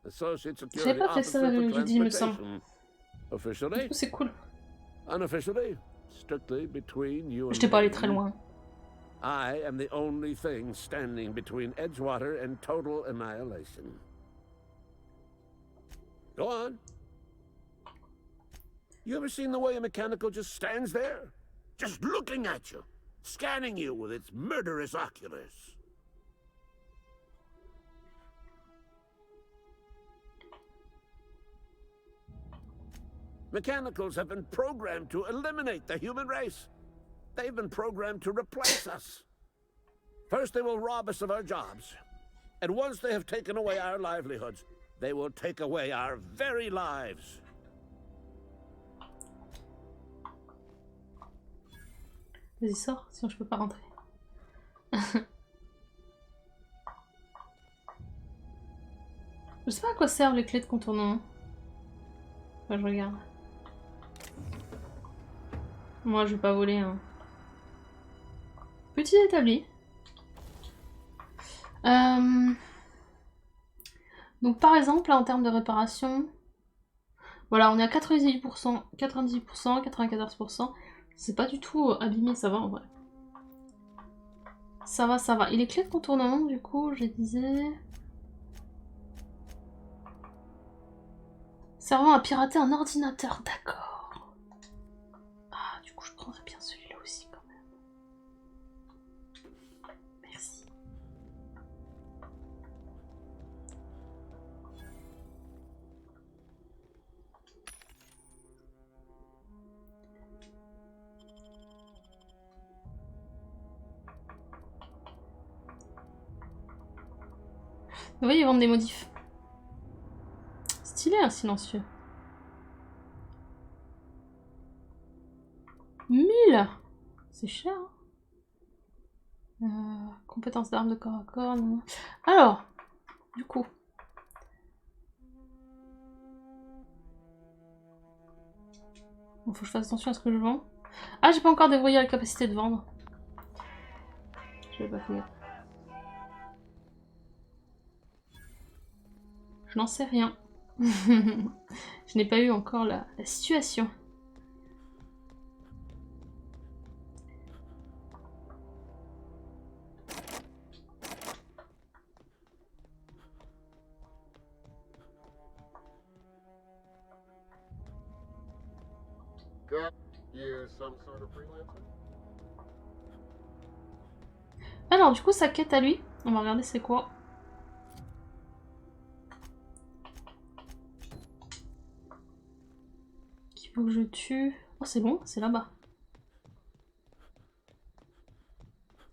Associate Security Officer for Transportation. Officially? C'est cool. Unofficially, strictly between you and Je t'ai pas allé très loin. I am the only thing standing between Edgewater and total annihilation. Go on. You ever seen the way a mechanical just stands there? Just looking at you, scanning you with its murderous oculars. Mechanicals have been programmed to eliminate the human race. They've been programmed to replace us. First, they will rob us of our jobs. And once they have taken away our livelihoods, they will take away our very lives. Vas-y, sors, sinon je peux pas rentrer. Je sais pas à quoi servent les clés de contournement. Enfin, je regarde. Moi, je vais pas voler. Hein. Petit établi. Donc, par exemple, là, en termes de réparation, voilà, on est à 98%, 98%, 94%. C'est pas du tout abîmé, ça va en vrai. Ça va, ça va. Et les clés de contournement, du coup, je disais... Servant à pirater un ordinateur, d'accord. Ah, du coup, je prendrais bien celui-là aussi, quand même. Merci. Vous voyez, ils vendent des modifs. Stylé, un silencieux. 1000. C'est cher. Compétences d'armes de corps à corps. Non. Alors, du coup. Bon, faut que je fasse attention à ce que je vends. Ah, j'ai pas encore déverrouillé la capacité de vendre. Je vais pas finir. Je n'en sais rien. Je n'ai pas eu encore la situation. Alors du coup sa quête à lui, on va regarder c'est quoi. Faut que je tue... Oh c'est bon, c'est là-bas.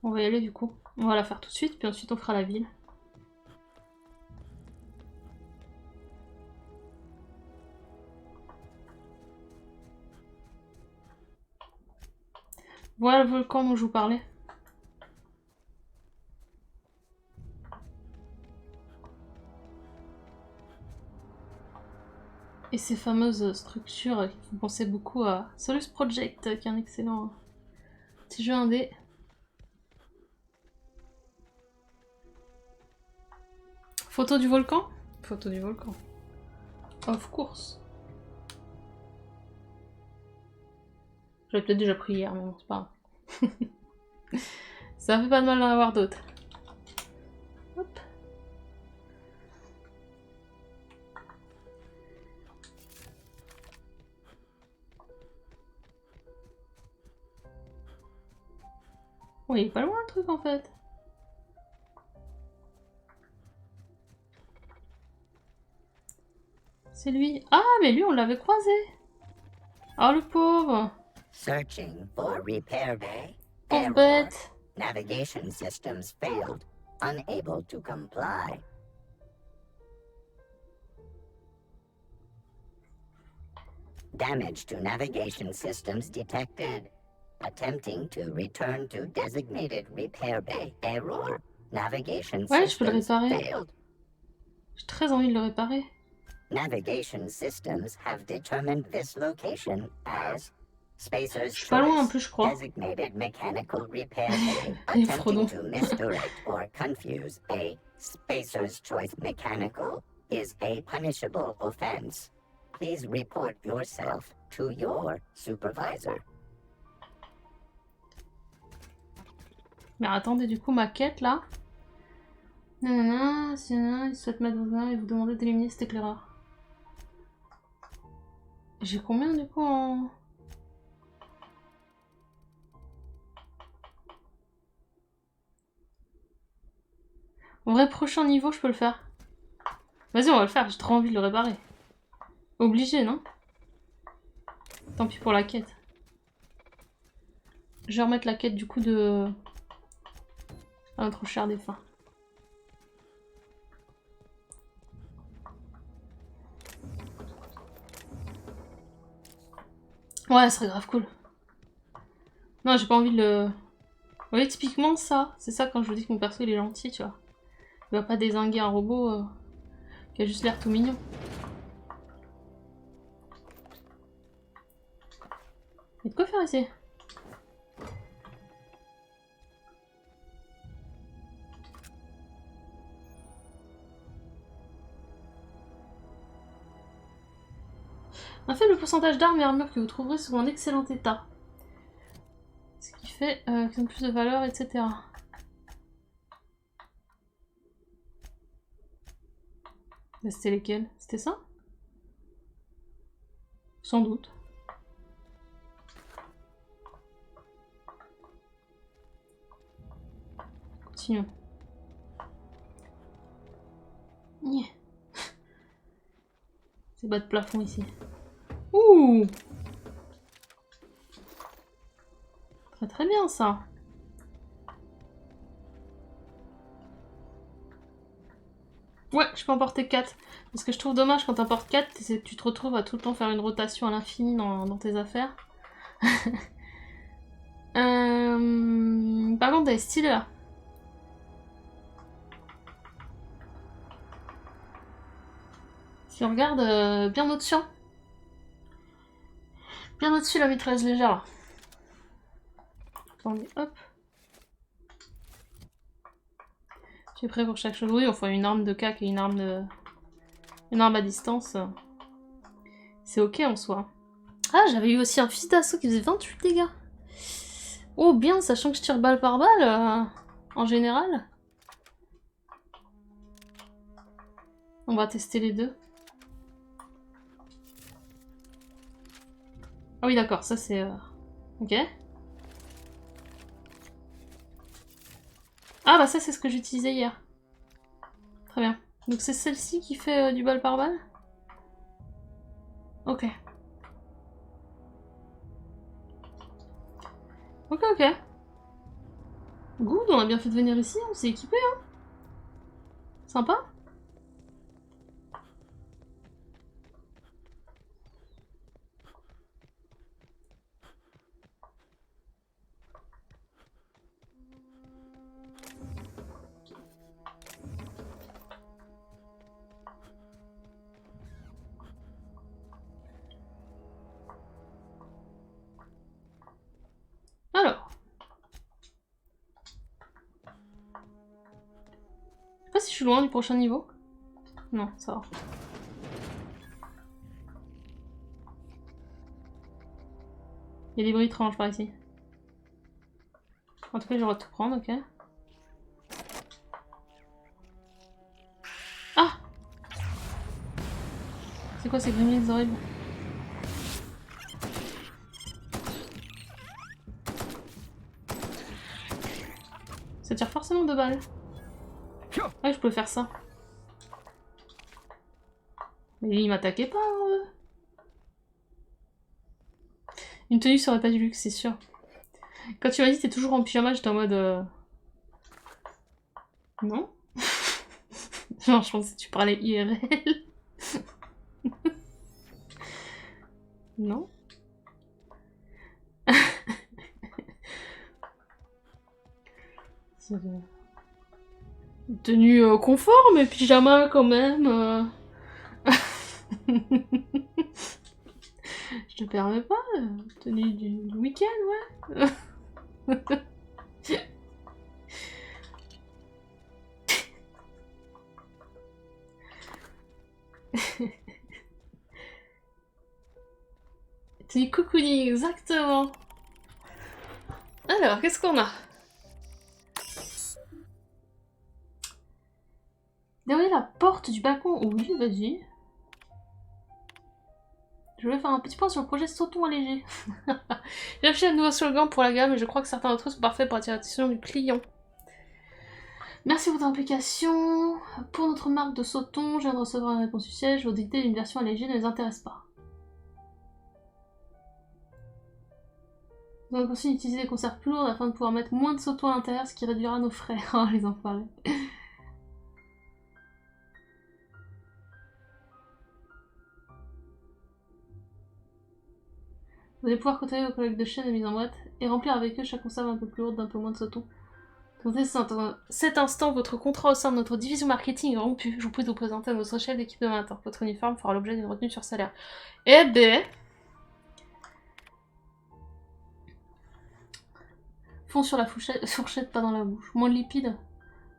On va y aller du coup. On va la faire tout de suite, puis ensuite on fera la ville. Voilà le volcan dont je vous parlais. Et ces fameuses structures qui font penser beaucoup à Solus Project, qui est un excellent petit jeu indé. Photo du volcan? Photo du volcan. Of course. J'avais peut-être déjà pris hier, mais bon, c'est pas grave. Ça fait pas de mal d'en avoir d'autres. Hop. Oh, il est pas loin le truc en fait. C'est lui. Ah, mais lui, on l'avait croisé. Oh, le pauvre. Searching for repair bay. Pauvre Error. bête. Navigation systems failed. Unable to comply. Damage to navigation systems detected. Attempting to return to designated repair bay. Error. Navigation Ouais, je peux le systems réparer. failed. J'ai très envie de le réparer. Navigation systems have determined this location as Spacer's Je suis pas loin en choice, plus, je crois. designated mechanical repair bay. Et Frodo. Attempting to misdirect or confuse a Spacer's choice mechanical is a punishable offense. Please report yourself to your supervisor. Mais attendez, du coup, ma quête là. Nanana, si il souhaite mettre vos mains et vous demander d'éliminer cet éclaireur. J'ai combien du coup en... En vrai, prochain niveau, je peux le faire. Vas-y, on va le faire, j'ai trop envie de le réparer. Obligé, non? Tant pis pour la quête. Je vais remettre la quête du coup de... à notre cher défunt. Ouais, ce serait grave cool. Non, j'ai pas envie de le... Vous voyez, typiquement ça, c'est ça quand je vous dis que mon perso il est gentil, tu vois. Il va pas dézinguer un robot qui a juste l'air tout mignon. Il y a de quoi faire ici. Un faible pourcentage d'armes et armures que vous trouverez sont en excellent état. Ce qui fait qu'ils ont plus de valeur, etc. C'était lesquels? C'était ça? Sans doute. Continuons. C'est bas de plafond ici. Ouh! Très très bien ça. Ouais, je peux en porter 4. Parce que je trouve dommage quand t'en portes 4, c'est que tu te retrouves à tout le temps faire une rotation à l'infini dans tes affaires. Par contre, t'as stylé là. Si on regarde bien au-dessus. Bien au-dessus la mitrailleuse légère là. Attendez, hop. Tu es prêt pour chaque chose? Oui, enfin une arme de cac et une arme à distance. C'est ok en soi. Ah, j'avais eu aussi un fusil d'assaut qui faisait 28 dégâts. Oh bien, sachant que je tire balle par balle, en général. On va tester les deux. Ah oui d'accord, ça c'est... Ok. Ah bah ça c'est ce que j'utilisais hier. Très bien. Donc c'est celle-ci qui fait du balle par balle? Ok. Ok, ok. Good, on a bien fait de venir ici, on s'est équipé, hein. Sympa. Alors. Je sais pas si je suis loin du prochain niveau. Non, ça va. Il y a des bruits étranges par ici. En tout cas, j'aurais tout prendre, ok. Ah! C'est quoi ces gremlins horribles? Ça tire forcément 2 balles. Ouais, je peux faire ça. Mais il m'attaquait pas. Une tenue serait pas du luxe, c'est sûr. Quand tu m'as dit que t'es toujours en pyjama, j'étais en mode... Non. Genre, je pensais que tu parlais IRL. Non. Une tenue confort, mais pyjama quand même. Je te permets pas. Tenue du week-end, ouais. Tenue cocooning, exactement. Alors, qu'est-ce qu'on a? Derrière la porte du balcon. Oui, vas-y. Je voulais faire un petit point sur le projet Sauton allégé. J'ai acheté un nouveau slogan pour la gamme et je crois que certains d'entre eux sont parfaits pour attirer l'attention du client. Merci pour votre implication. Pour notre marque de Sauton, je viens de recevoir une réponse du siège. Votre idée d'une version allégée ne les intéresse pas. Nous allons continuer d'utiliser des conserves plus lourdes afin de pouvoir mettre moins de Sauton à l'intérieur, ce qui réduira nos frais. Oh, les enfoirés. Vous allez pouvoir côtoyer vos collègues de chaîne et mise en boîte et remplir avec eux chaque conserve un peu plus lourde d'un peu moins de Sauton. Dans cet instant, votre contrat au sein de notre division marketing est rompu. Je vous prie de vous présenter à notre chef d'équipe de matin. Votre uniforme fera l'objet d'une retenue sur salaire. Eh ben... Fond sur la fourchette, pas dans la bouche. Moins de lipides,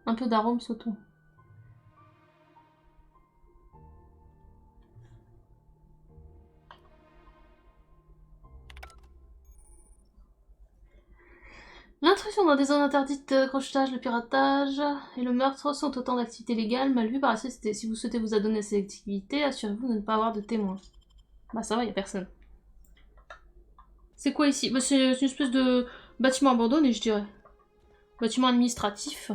un peu d'arôme Sauton. L'intrusion dans des zones interdites de crochetage, le piratage et le meurtre sont autant d'activités légales mal vues par la société. Si vous souhaitez vous adonner à ces activités, assurez-vous de ne pas avoir de témoins. Bah ça va, y a personne. C'est quoi ici? Bah c'est une espèce de bâtiment abandonné, je dirais. Bâtiment administratif.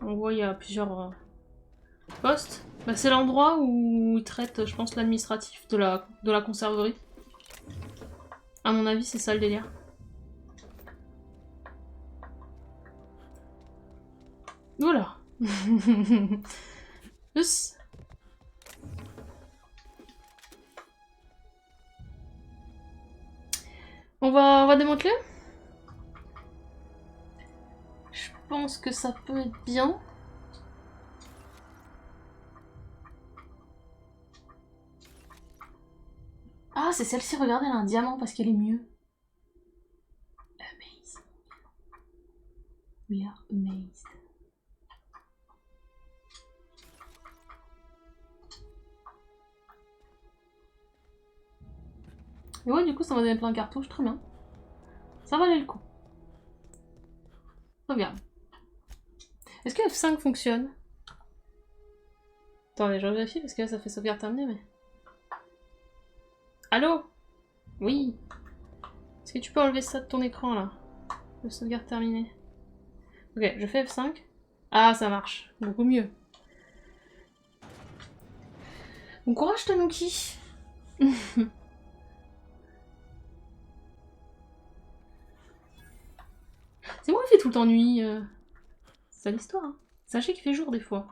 On voit il y a plusieurs postes. Bah c'est l'endroit où ils traitent, je pense, l'administratif de la conserverie. À mon avis, c'est ça le délire. Voilà. Plus. On va démanteler. Je pense que ça peut être bien. Ah, c'est celle-ci, regardez, elle a un diamant parce qu'elle est mieux. Amazing. We are amazed. Et ouais, du coup, ça m'a donné plein de cartouches, très bien. Ça valait le coup. Regarde. Est-ce que F5 fonctionne? Attendez, je vérifie parce que là, ça fait sauvegarde terminée, mais... Allô? Oui. Est-ce que tu peux enlever ça de ton écran, là? Le sauvegarde terminée. Ok, je fais F5. Ah, ça marche. Beaucoup mieux. Bon courage, Tanuki. tout le temps nuit C'est ça l'histoire. Hein. Sachez qu'il fait jour des fois.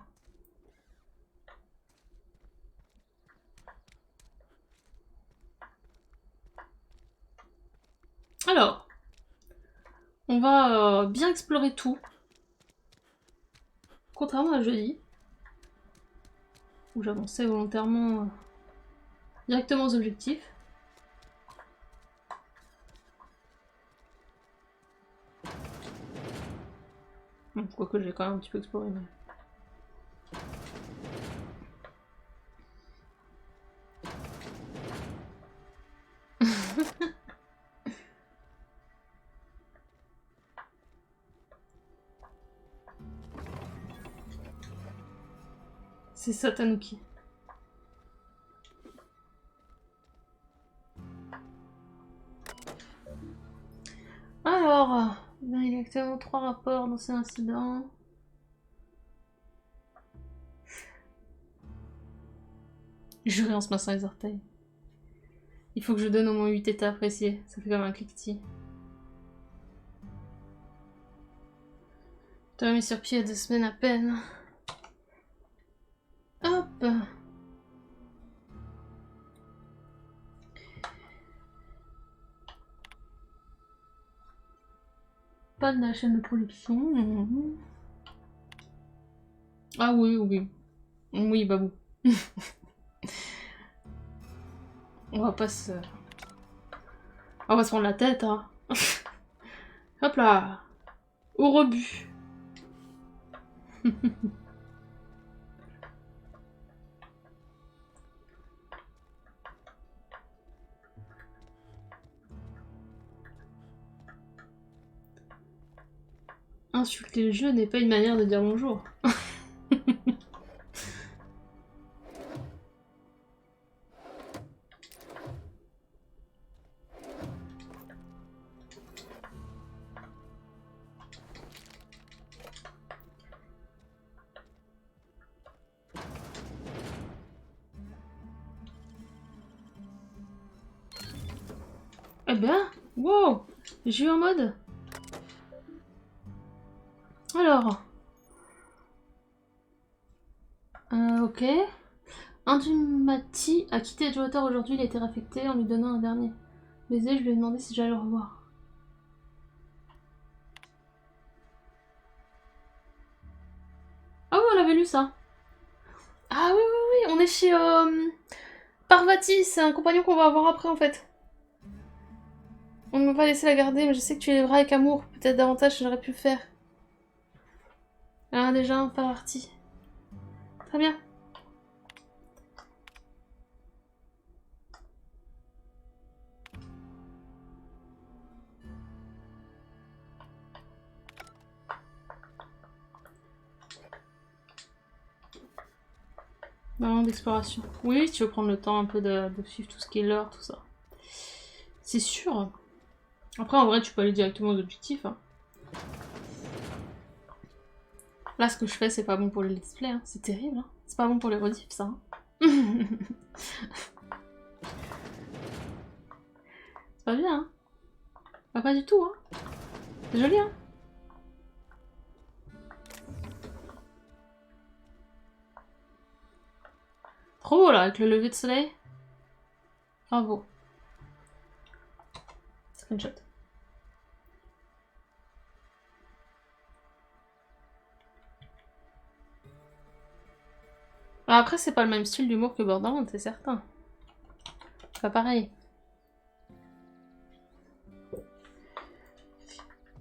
Alors, on va bien explorer tout. Contrairement à jeudi, où j'avançais volontairement directement aux objectifs. Quoique j'ai quand même un petit peu exploré. Mais... C'est ça, Tanuki. Alors, ben, il y a actuellement 3 rapports dans ces incidents. Juré en se massant les orteils. Il faut que je donne au moins 8 états appréciés. Ça fait comme un cliquetis. Tu as mis sur pied 2 semaines à peine. Hop. Pas de la chaîne de production. Ah oui, oui. Oui, babou. On va pas se... On va se prendre la tête, hein. Hop là. Au rebut. Insulter le jeu n'est pas une manière de dire bonjour. Eh ben, wow, j'ai eu en mode. Alors, ok. Indumati a quitté Edgewater aujourd'hui, il a été réaffecté en lui donnant un dernier baiser. Je lui ai demandé si j'allais le revoir. Ah oui, on avait lu ça. Ah oui, oui, oui, on est chez Parvati, c'est un compagnon qu'on va avoir après en fait. On ne m'a pas laissé la garder, mais je sais que tu les bras avec amour. Peut-être davantage que j'aurais pu le faire. Ah, déjà, un parti. Très bien. Moment d'exploration. Oui, tu veux prendre le temps un peu de suivre tout ce qui est l'heure, tout ça. C'est sûr. Après, en vrai, tu peux aller directement aux objectifs. Hein. Là, ce que je fais, c'est pas bon pour les let's play. Hein. C'est terrible. Hein. C'est pas bon pour les rediffs, ça. Hein. C'est pas bien. Hein. Bah, pas du tout. Hein. C'est joli, hein. Trop beau, là, avec le lever de soleil. Bravo. Screenshot. Après, c'est pas le même style d'humour que Borderlands, c'est certain. C'est pas pareil.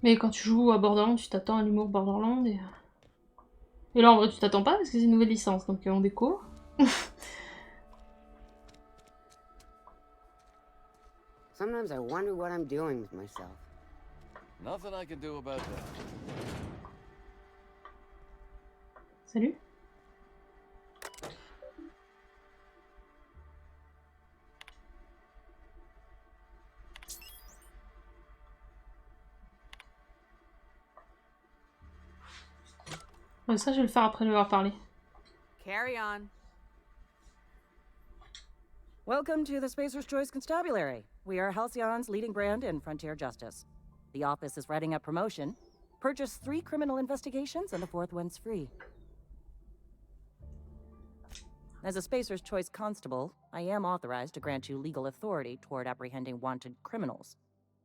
Mais quand tu joues à Borderlands, tu t'attends à l'humour Borderlands et là, en vrai, tu t'attends pas parce que c'est une nouvelle licence, donc on découvre. Sometimes I wonder what I'm doing with myself. Nothing I can do about that. Salut. Ouais, ça, je vais le faire après lui avoir parlé. Carry on. Welcome to the Spacer's Choice Constabulary. We are Halcyon's leading brand in frontier justice. The office is writing up promotion. Purchase 3 criminal investigations and the 4th one's free. As a Spacer's Choice constable, I am authorized to grant you legal authority toward apprehending wanted criminals.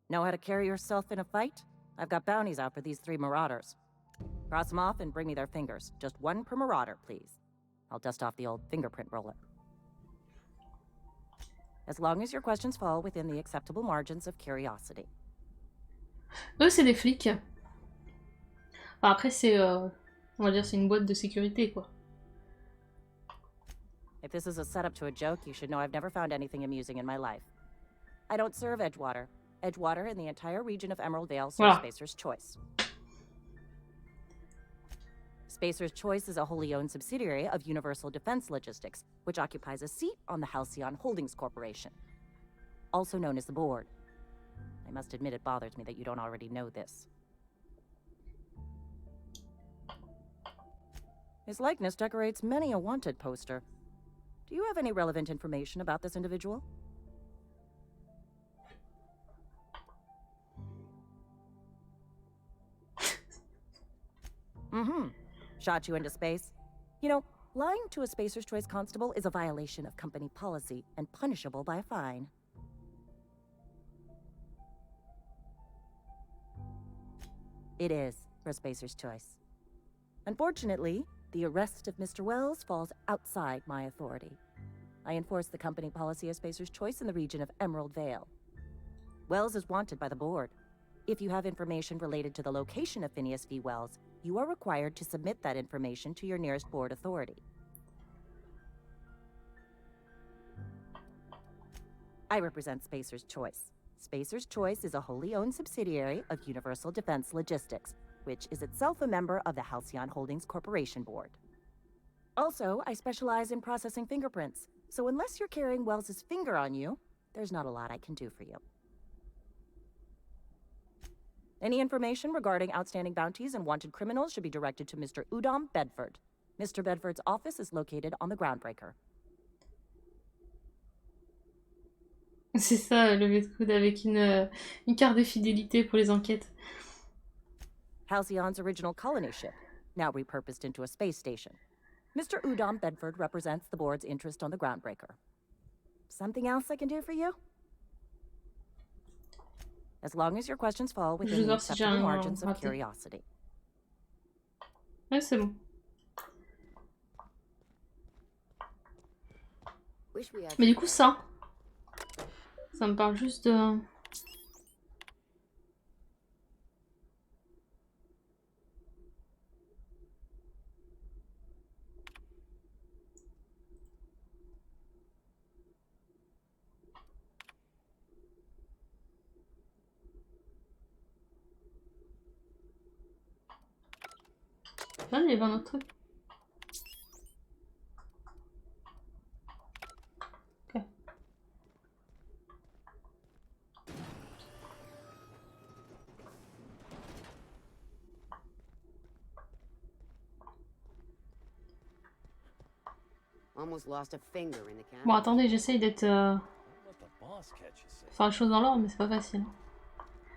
Know how to carry yourself in a fight? I've got bounties out for these 3 marauders. Cross them off and bring me their fingers. Just 1 per marauder, please. I'll dust off the old fingerprint roller. As long as your questions fall within the acceptable margins of curiosity. Eux, c'est des flics. Enfin, après, c'est... on va dire c'est une boîte de sécurité, quoi. If this is a setup to a joke, you should know I've never found anything amusing in my life. I don't serve Edgewater. Edgewater and the entire region of Emerald Vale serves Spacer's Choice. Spacer's Choice is a wholly owned subsidiary of Universal Defense Logistics, which occupies a seat on the Halcyon Holdings Corporation, also known as the Board. I must admit it bothers me that you don't already know this. His likeness decorates many a wanted poster. Do you have any relevant information about this individual? Shot you into space? You know, lying to a Spacer's Choice constable is a violation of company policy and punishable by a fine. It is for Spacer's Choice. Unfortunately, the arrest of Mr. Wells falls outside my authority. I enforce the company policy of Spacer's Choice in the region of Emerald Vale. Wells is wanted by the board. If you have information related to the location of Phineas V. Wells, you are required to submit that information to your nearest board authority. I represent Spacer's Choice. Spacer's Choice is a wholly owned subsidiary of Universal Defense Logistics, which is itself a member of the Halcyon Holdings Corporation Board. Also, I specialize in processing fingerprints, so unless you're carrying Wells's finger on you, there's not a lot I can do for you. Any information regarding outstanding bounties and wanted criminals should be directed to Mr. Udom Bedford. Mr. Bedford's office is located on the Groundbreaker. C'est ça, le vieux de coude avec une carte de fidélité pour les enquêtes. Halcyon's original colony ship, now repurposed into a space station. Mr. Udom Bedford represents the board's interest on the Groundbreaker. Something else I can do for you? As long as your questions fall within the acceptable margins of curiosity. Ouais, c'est bon. Mais du coup, ça me parle juste de... Là, il y avait un autre truc. Ok. Almost lost a finger in the can. Bon, attendez, j'essaye d'être... faire les choses dans l'ordre, mais c'est pas facile.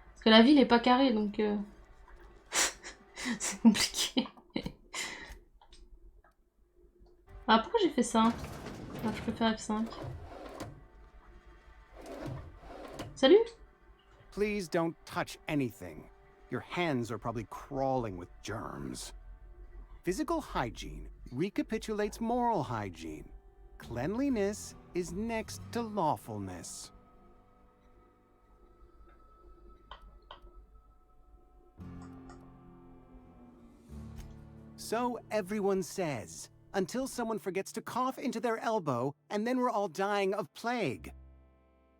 Parce que la ville est pas carrée, donc... c'est compliqué. Ah, pourquoi j'ai fait ça? Ah, je peux faire F5. Salut! Please don't touch anything. Your hands are probably crawling with germs. Physical hygiene recapitulates moral hygiene. Cleanliness is next to lawfulness. So everyone says, until someone forgets to cough into their elbow, and then we're all dying of plague.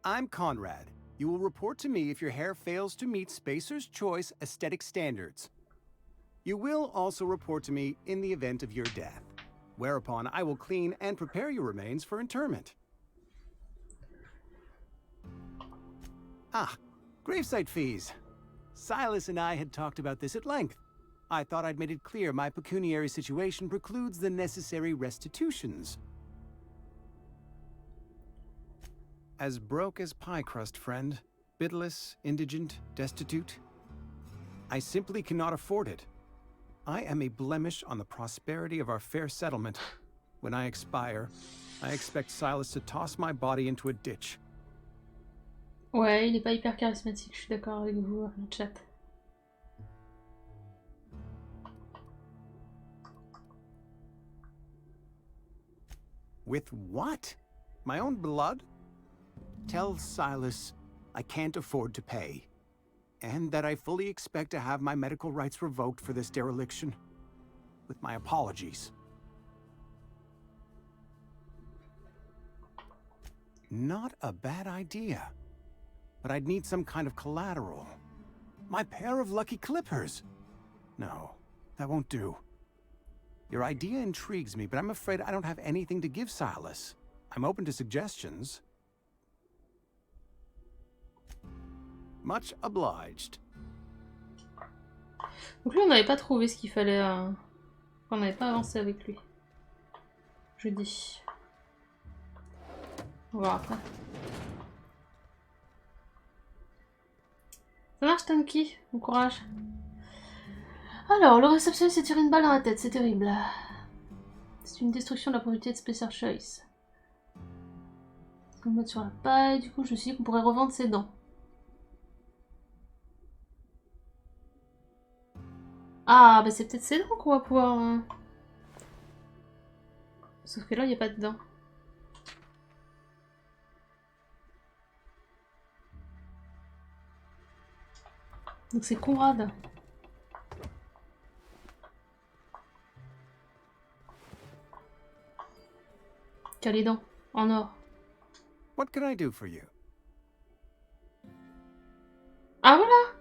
I'm Conrad. You will report to me if your hair fails to meet Spacer's Choice aesthetic standards. You will also report to me in the event of your death, whereupon I will clean and prepare your remains for interment. Ah, gravesite fees. Silas and I had talked about this at length. I thought I'd made it clear my pecuniary situation precludes the necessary restitutions. As broke as pie crust, friend. Bitless, indigent, destitute. I simply cannot afford it. I am a blemish on the prosperity of our fair settlement. When I expire, I expect Silas to toss my body into a ditch. Ouais, il est pas hyper charismatique, je suis d'accord avec vous, le chat. With what? My own blood? Tell Silas I can't afford to pay, and that I fully expect to have my medical rights revoked for this dereliction. With my apologies. Not a bad idea. But I'd need some kind of collateral. My pair of lucky clippers! No, that won't do. Your idea intrigues me, but I'm afraid I don't have anything to give Silas. I'm open to suggestions. Much obliged. Donc lui, on n'avait pas trouvé ce qu'il fallait... On n'avait pas avancé avec lui. Je dis. On va voir après. Ça marche, Tanky. Bon courage. Alors, le réceptionniste s'est tiré une balle dans la tête, c'est terrible. C'est une destruction de la propriété de Spacer Choice. On va mettre sur la paille, du coup je me suis dit qu'on pourrait revendre ses dents. Ah, bah c'est peut-être ses dents qu'on va pouvoir... Sauf que là, il n'y a pas de dents. Donc c'est Conrad. Qui a les dents en or. What can I do for you? Ah voilà!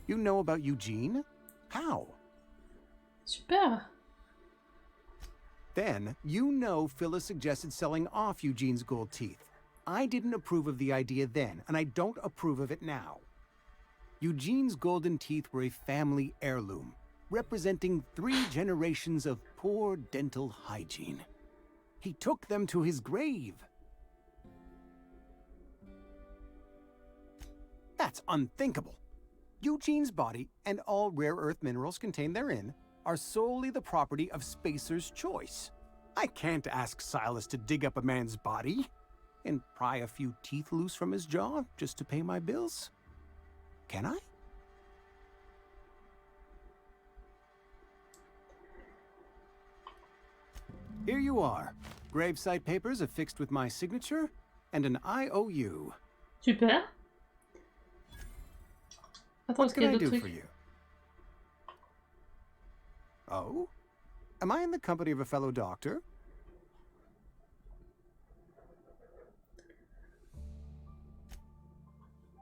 You know about Eugene? How? Super! Then, you know Phyllis suggested selling off Eugene's gold teeth. I didn't approve of the idea then, and I don't approve of it now. Eugene's golden teeth were a family heirloom, representing 3 generations of poor dental hygiene. He took them to his grave. That's unthinkable. Eugene's body and all rare earth minerals contained therein are solely the property of Spacer's Choice. I can't ask Silas to dig up a man's body and pry a few teeth loose from his jaw just to pay my bills. Can I? Here you are. Gravesite papers affixed with my signature and an IOU. Super. Attends, What can I do for you? Oh? Am I in the company of a fellow doctor?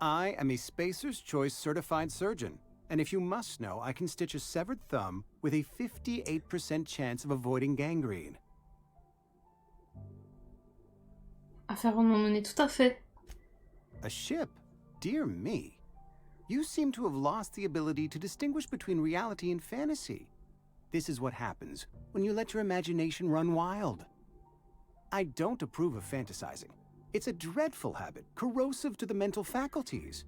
I am a Spacer's Choice certified surgeon, and if you must know, I can stitch a severed thumb with a 58% chance of avoiding gangrene. À faire en monnaie, tout à fait. A ship? Dear me. You seem to have lost the ability to distinguish between reality and fantasy. This is what happens when you let your imagination run wild. I don't approve of fantasizing. It's a dreadful habit, corrosive to the mental faculties.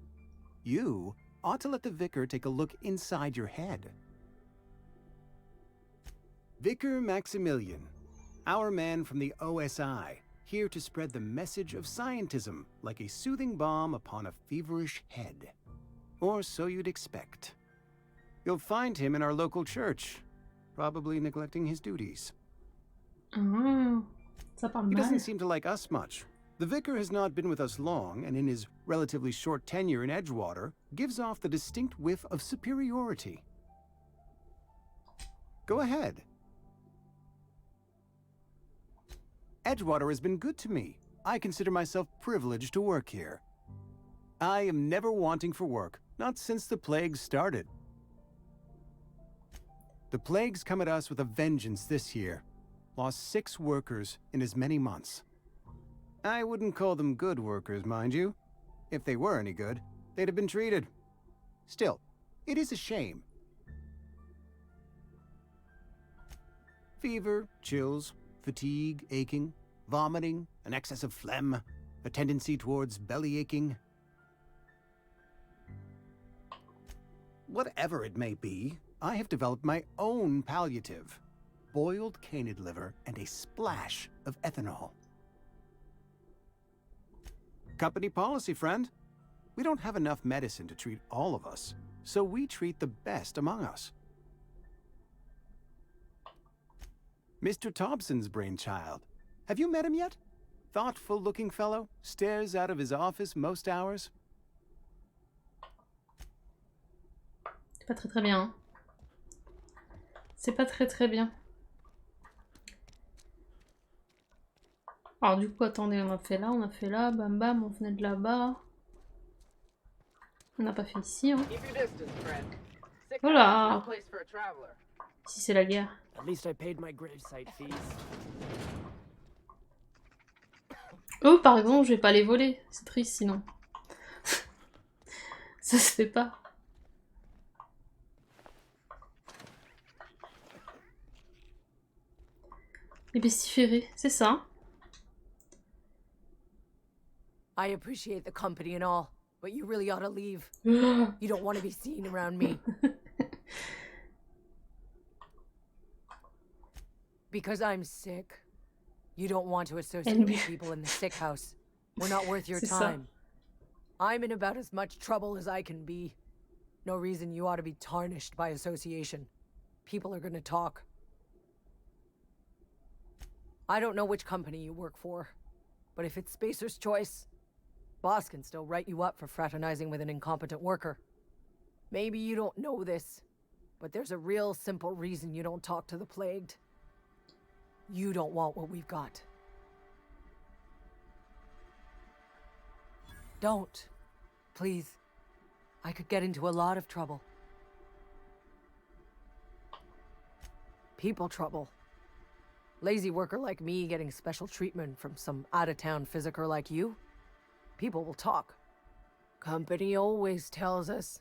You ought to let the vicar take a look inside your head. Vicar Maximilian, our man from the OSI, here to spread the message of scientism like a soothing balm upon a feverish head. Or so you'd expect. You'll find him in our local church, probably neglecting his duties. Ça parle He mal. doesn't seem to like us much. The vicar has not been with us long, and in his relatively short tenure in Edgewater, gives off the distinct whiff of superiority. Go ahead. Edgewater has been good to me. I consider myself privileged to work here. I am never wanting for work, not since the plague started. The plague's come at us with a vengeance this year. Lost 6 workers in as many months. I wouldn't call them good workers, mind you. If they were any good, they'd have been treated. Still, it is a shame. Fever, chills, fatigue, aching. Vomiting, an excess of phlegm, a tendency towards belly aching. Whatever it may be, I have developed my own palliative. Boiled canid liver and a splash of ethanol. Company policy, friend. We don't have enough medicine to treat all of us, so we treat the best among us. Mr. Thompson's brainchild. Have you met him yet? Thoughtful-looking fellow, stares out of his office most hours. C'est pas très très bien. Hein. C'est pas très très bien. Alors du coup, attendez, on a fait là, bam bam, on venait de là-bas. On n'a pas fait ici, hein. Voilà. Ici c'est la guerre. Oh, par exemple, je vais pas les voler. C'est triste sinon. Ça se fait pas. Les pestiférés, c'est ça. I appreciate the company and all, but you really ought to leave. You don't want to be seen around me. Because I'm sick. You don't want to associate with people in the sick house. We're not worth your time. I'm in about as much trouble as I can be. No reason you ought to be tarnished by association. People are gonna talk. I don't know which company you work for, but if it's Spacer's Choice, boss can still write you up for fraternizing with an incompetent worker. Maybe you don't know this, but there's a real simple reason you don't talk to the plagued. You don't want what we've got. Don't. Please. I could get into a lot of trouble. People trouble. Lazy worker like me getting special treatment from some out-of-town physiker like you? People will talk. Company always tells us,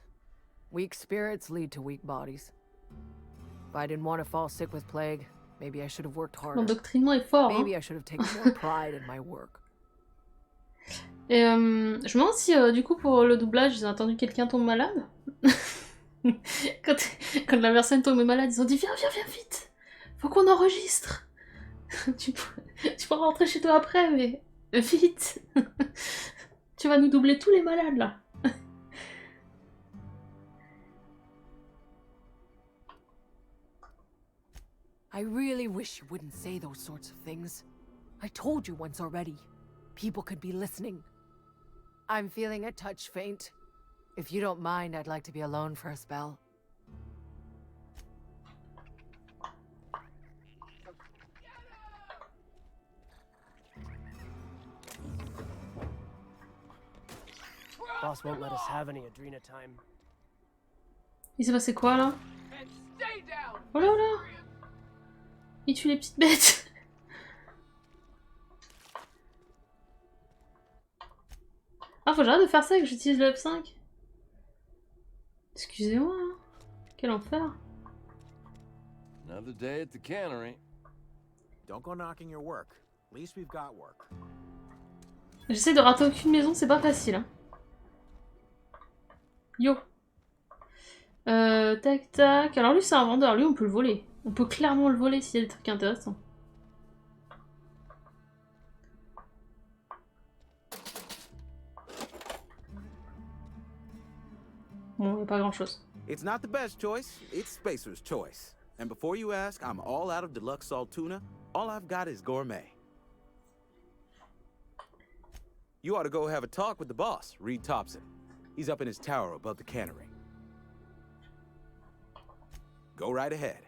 weak spirits lead to weak bodies. If I didn't want to fall sick with plague, maybe I should have worked harder. L'endoctrinement est fort. Maybe I should have taken more pride in my work. Et je me demande si du coup pour le doublage ils ont attendu quelqu'un tombe malade. quand la personne tombe malade, ils ont dit viens vite, faut qu'on enregistre. tu pourras rentrer chez toi après, mais vite. Tu vas nous doubler tous les malades là. I really wish you wouldn't say those sorts of things. I told you once already. People could be listening. I'm feeling a touch faint. If you don't mind, I'd like to be alone for a spell. Boss won't let us have any Adrena time. Il s'est passé quoi là? Oh là là! Il tue les petites bêtes! Ah, faut que j'arrête de faire ça et que j'utilise le F5. Excusez-moi, hein. Quel enfer. Another day at the cannery. Don't go knocking your work. At least we've got work. J'essaie de rater aucune maison, c'est pas facile. Hein. Yo. Tac tac. Alors lui c'est un vendeur, lui on peut le voler. On peut clairement le voler s'il y a des trucs intéressants. Bon, y a pas grand chose. It's not the best choice, it's Spacer's Choice. And before you ask, I'm all out of deluxe salt tuna. All I've got is gourmet. You ought to go have a talk with the boss, Reed Thompson. He's up in his tower above the cannery. Go right ahead.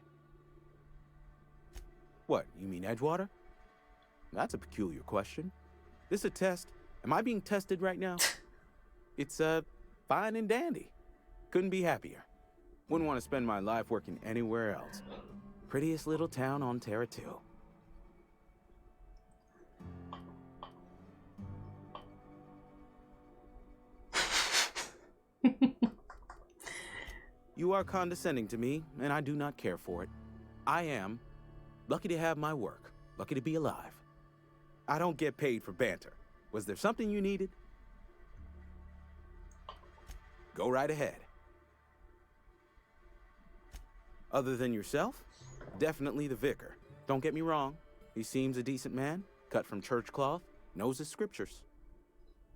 What, you mean Edgewater? That's a peculiar question. This a test? Am I being tested right now? It's, fine and dandy. Couldn't be happier. Wouldn't want to spend my life working anywhere else. Prettiest little town on Terra 2. You are condescending to me, and I do not care for it. I am lucky to have my work, lucky to be alive. I don't get paid for banter. Was there something you needed? Go right ahead. Other than yourself? Definitely the vicar. Don't get me wrong. He seems a decent man, cut from church cloth, knows his scriptures.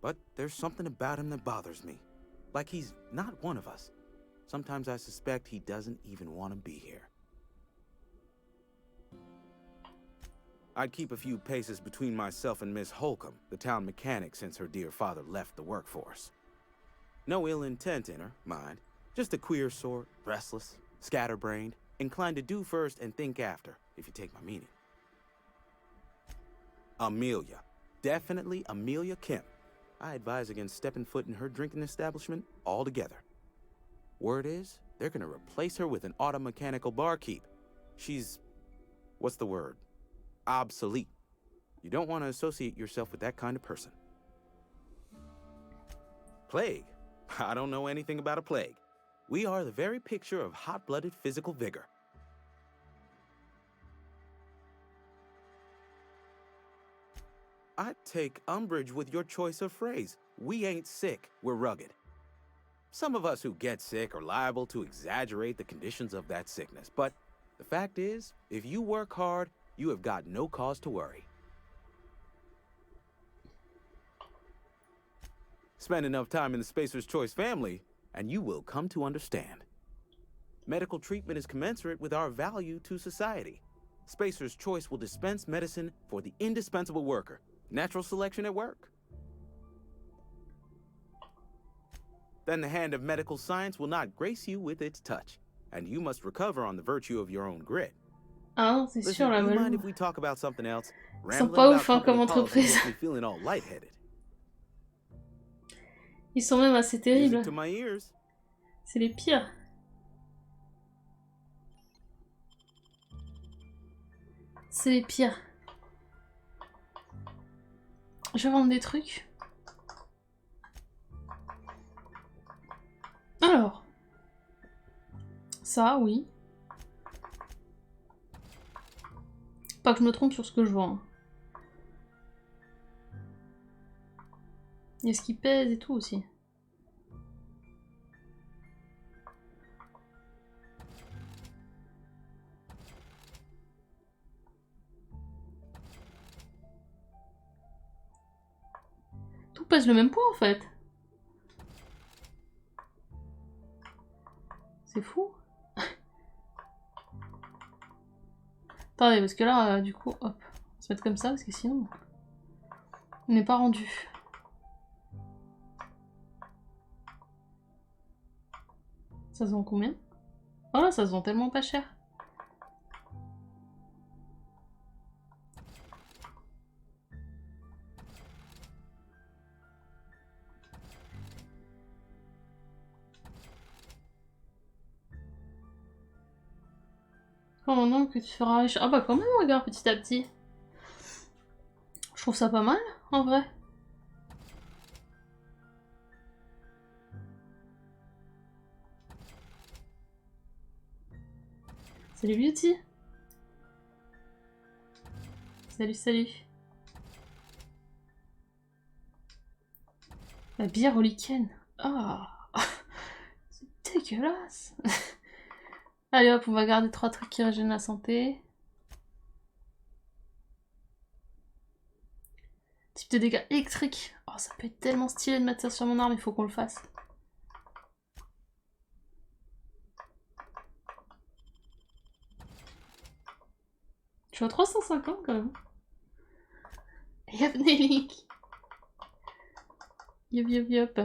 But there's something about him that bothers me. Like he's not one of us. Sometimes I suspect he doesn't even want to be here. I'd keep a few paces between myself and Miss Holcomb, the town mechanic, since her dear father left the workforce. No ill intent in her, mind. Just a queer sort, restless, scatterbrained, inclined to do first and think after, if you take my meaning. Amelia. Definitely Amelia Kemp. I advise against stepping foot in her drinking establishment altogether. Word is, they're gonna replace her with an auto-mechanical barkeep. She's... what's the word? Obsolete. You don't want to associate yourself with that kind of person. Plague? I don't know anything about a plague. We are the very picture of hot-blooded physical vigor. I take umbrage with your choice of phrase. We ain't sick, we're rugged. Some of us who get sick are liable to exaggerate the conditions of that sickness, but the fact is, if you work hard, you have got no cause to worry. Spend enough time in the Spacer's Choice family, and you will come to understand. Medical treatment is commensurate with our value to society. Spacer's Choice will dispense medicine for the indispensable worker. Natural selection at work. Then the hand of medical science will not grace you with its touch, and you must recover on the virtue of your own grit. Ah, c'est Listen, sûr, la do you mind Malou. if we talk about something else? Ils sont Rambling pas about ouf hein, comme company policy entreprise. gets me feeling all lightheaded. Ils sont même assez terribles. Music to my ears. C'est les pires. C'est les pires. Je vais vendre des trucs. Alors. Ça, oui. Pas que je me trompe sur ce que je vends. Hein. Il y a ce qui pèse et tout aussi. Tout pèse le même poids en fait. C'est fou. Attendez, parce que là, du coup, hop, on va se mettre comme ça, parce que sinon, on n'est pas rendu. Ça se vend combien? Oh là, ça se vend tellement pas cher. Oh non, que tu seras riche. Ah bah quand même, regarde, petit à petit. Je trouve ça pas mal, en vrai. Salut Beauty. Salut, salut. La bière au lichen. Ah, c'est dégueulasse. Allez hop, on va garder 3 trucs qui régènent la santé. Type de dégâts électriques. Oh, ça peut être tellement stylé de mettre ça sur mon arme, il faut qu'on le fasse. Je suis à 350 quand même. Yep, Nelly. Yop, yop, yop.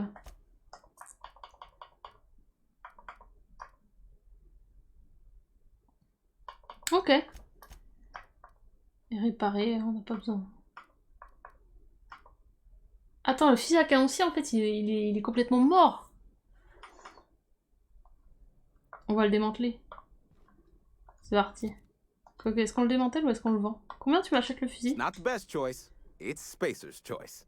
Ok. Et réparer, on n'a pas besoin. Attends, le fusil à canon aussi, en fait, il est complètement mort. On va le démanteler. C'est parti. Ok, est-ce qu'on le démantèle ou est-ce qu'on le vend? Combien tu m'achètes le fusil? Not the best choice. It's Spacer's Choice.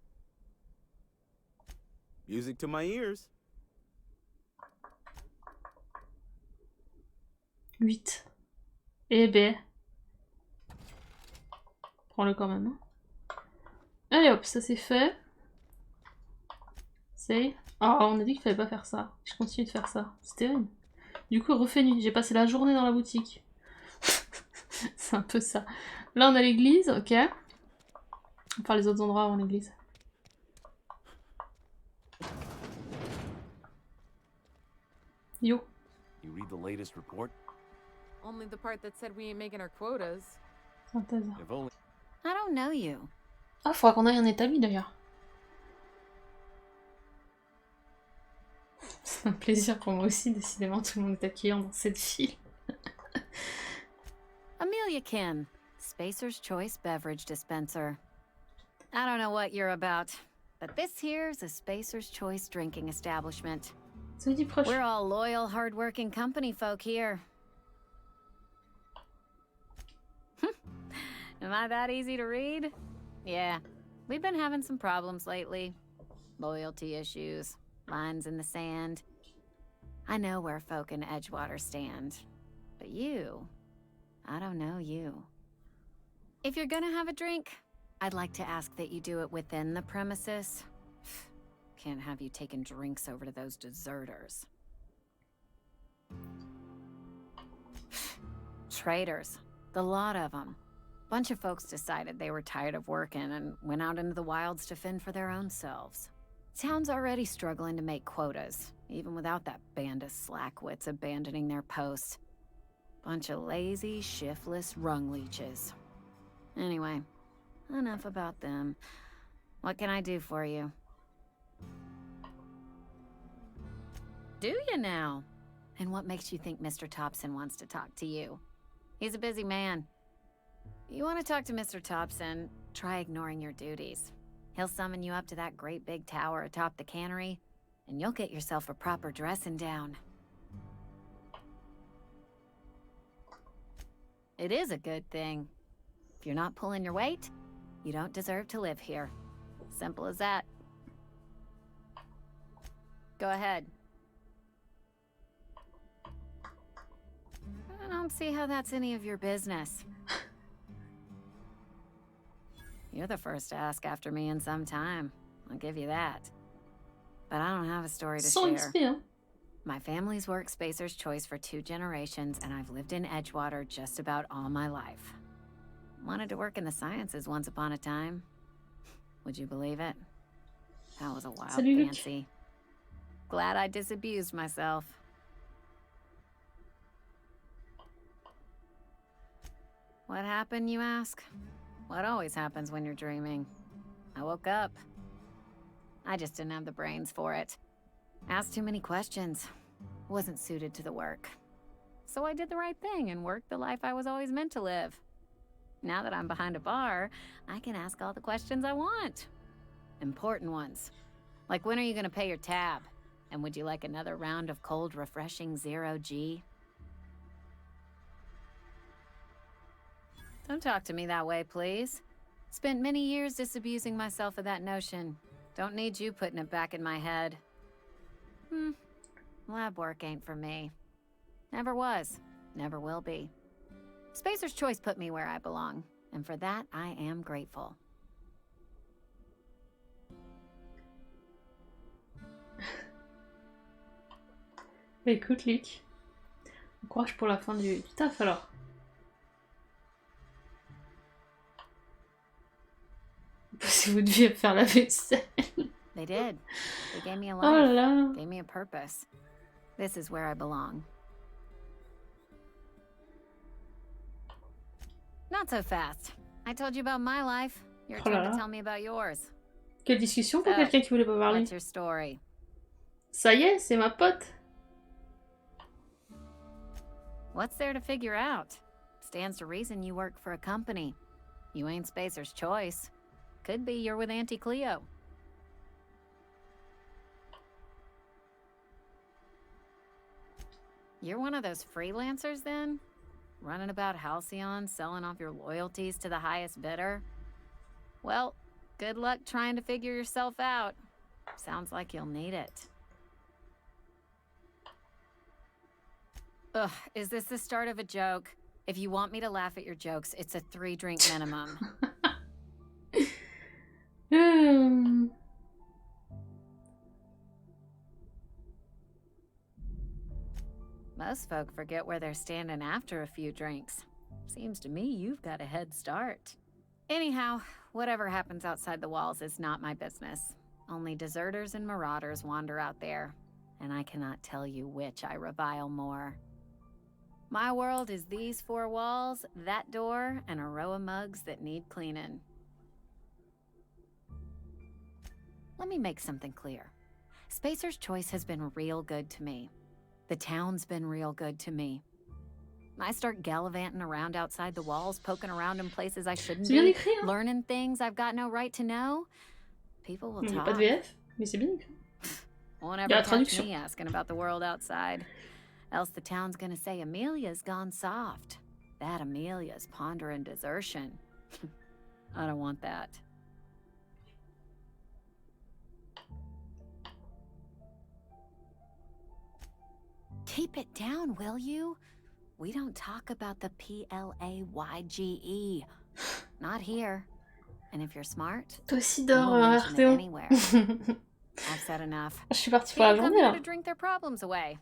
Music to my ears. 8. Eh ben. Prends-le quand même. Hein. Allez hop, ça c'est fait. C'est... Ah, on a dit qu'il fallait pas faire ça. Je continue de faire ça. C'est terrible. Du coup, refait nuit. J'ai passé la journée dans la boutique. C'est un peu ça. Là, on a l'église, ok. On va faire les autres endroits avant l'église. Yo. You read the latest report? Only the part that said we ain't making our quotas. Synthèse. If only. I don't know you. Ah, faudra qu'on aille un établi d'ailleurs. C'est un plaisir pour moi aussi, décidément, tout le monde est accueillant dans cette ville. Amelia Kim, Spacer's Choice Beverage Dispenser. I don't know what you're about, but this here's a Spacer's Choice drinking establishment. We're all loyal, hard-working company folk here. Am I that easy to read? Yeah, we've been having some problems lately. Loyalty issues, lines in the sand. I know where folk in Edgewater stand. But you, I don't know you. If you're gonna have a drink, I'd like to ask that you do it within the premises. Can't have you taking drinks over to those deserters. Traitors, the lot of them. Bunch of folks decided they were tired of working and went out into the wilds to fend for their own selves. Town's already struggling to make quotas, even without that band of slackwits abandoning their posts. Bunch of lazy, shiftless rung leeches. Anyway, enough about them. What can I do for you? Do you now? And what makes you think Mr. Thompson wants to talk to you? He's a busy man. You want to talk to Mr. Thompson, try ignoring your duties. He'll summon you up to that great big tower atop the cannery, and you'll get yourself a proper dressing down. It is a good thing. If you're not pulling your weight, you don't deserve to live here. Simple as that. Go ahead. I don't see how that's any of your business. You're the first to ask after me in some time. I'll give you that. But I don't have a story to share. My family's worked Spacer's Choice for 2 generations, and I've lived in Edgewater just about all my life. Wanted to work in the sciences once upon a time. Would you believe it? That was a wild fancy. Glad I disabused myself. What happened, you ask? What always happens when you're dreaming. I woke up. I just didn't have the brains for it. Asked too many questions. Wasn't suited to the work. So I did the right thing and worked the life I was always meant to live. Now that I'm behind a bar, I can ask all the questions I want. Important ones. Like, when are you gonna pay your tab? And would you like another round of cold, refreshing 0G? Don't talk to me that way, please. Spent many years disabusing myself of that notion. Don't need you putting it back in my head. Lab work ain't for me. Never was. Never will be. Spacer's Choice put me where I belong, and for that, I am grateful. Écoute, Luc. Courage pour la fin du taf alors. Si vous deviez faire la vaisselle. They did. They gave me a life. Oh là là. Gave me a purpose. This is where I belong. Not so fast. I told you about my life. Your Oh là turn là. to tell me about yours. Quelle discussion pour quelqu'un qui voulait pas parler. What's your story? Ça y est, c'est ma pote. What's there to figure out? Stands to reason you work for a company. You ain't Spacer's Choice. Could be you're with Auntie Cleo. You're one of those freelancers then? Running about Halcyon, selling off your loyalties to the highest bidder? Well, good luck trying to figure yourself out. Sounds like you'll need it. Ugh, is this the start of a joke? If you want me to laugh at your jokes, it's a 3-drink minimum. Most folk forget where they're standing after a few drinks. Seems to me you've got a head start. Anyhow, whatever happens outside the walls is not my business. Only deserters and marauders wander out there, and I cannot tell you which I revile more. My world is these four walls, that door, and a row of mugs that need cleaning. Let me make something clear. Spacer's Choice has been real good to me. The town's been real good to me. I start gallivanting around outside the walls, poking around in places I shouldn't C'est bien be, écrit, hein? learning things I've got no right to know. People will Il n'y a talk. pas de VF, mais c'est bien écrit. Won't Il y a ever la catch traduction. me asking about the world outside. Else the town's gonna say Amelia's gone soft. That Amelia's pondering desertion. I don't want that. Keep it down, will you? We don't talk about the PLAYGE. Not here. And if you're smart, Toi aussi you dors, won't mention it Arthéon. anywhere. I've said enough. Je suis partie pour la People come journée here là. to drink their problems away.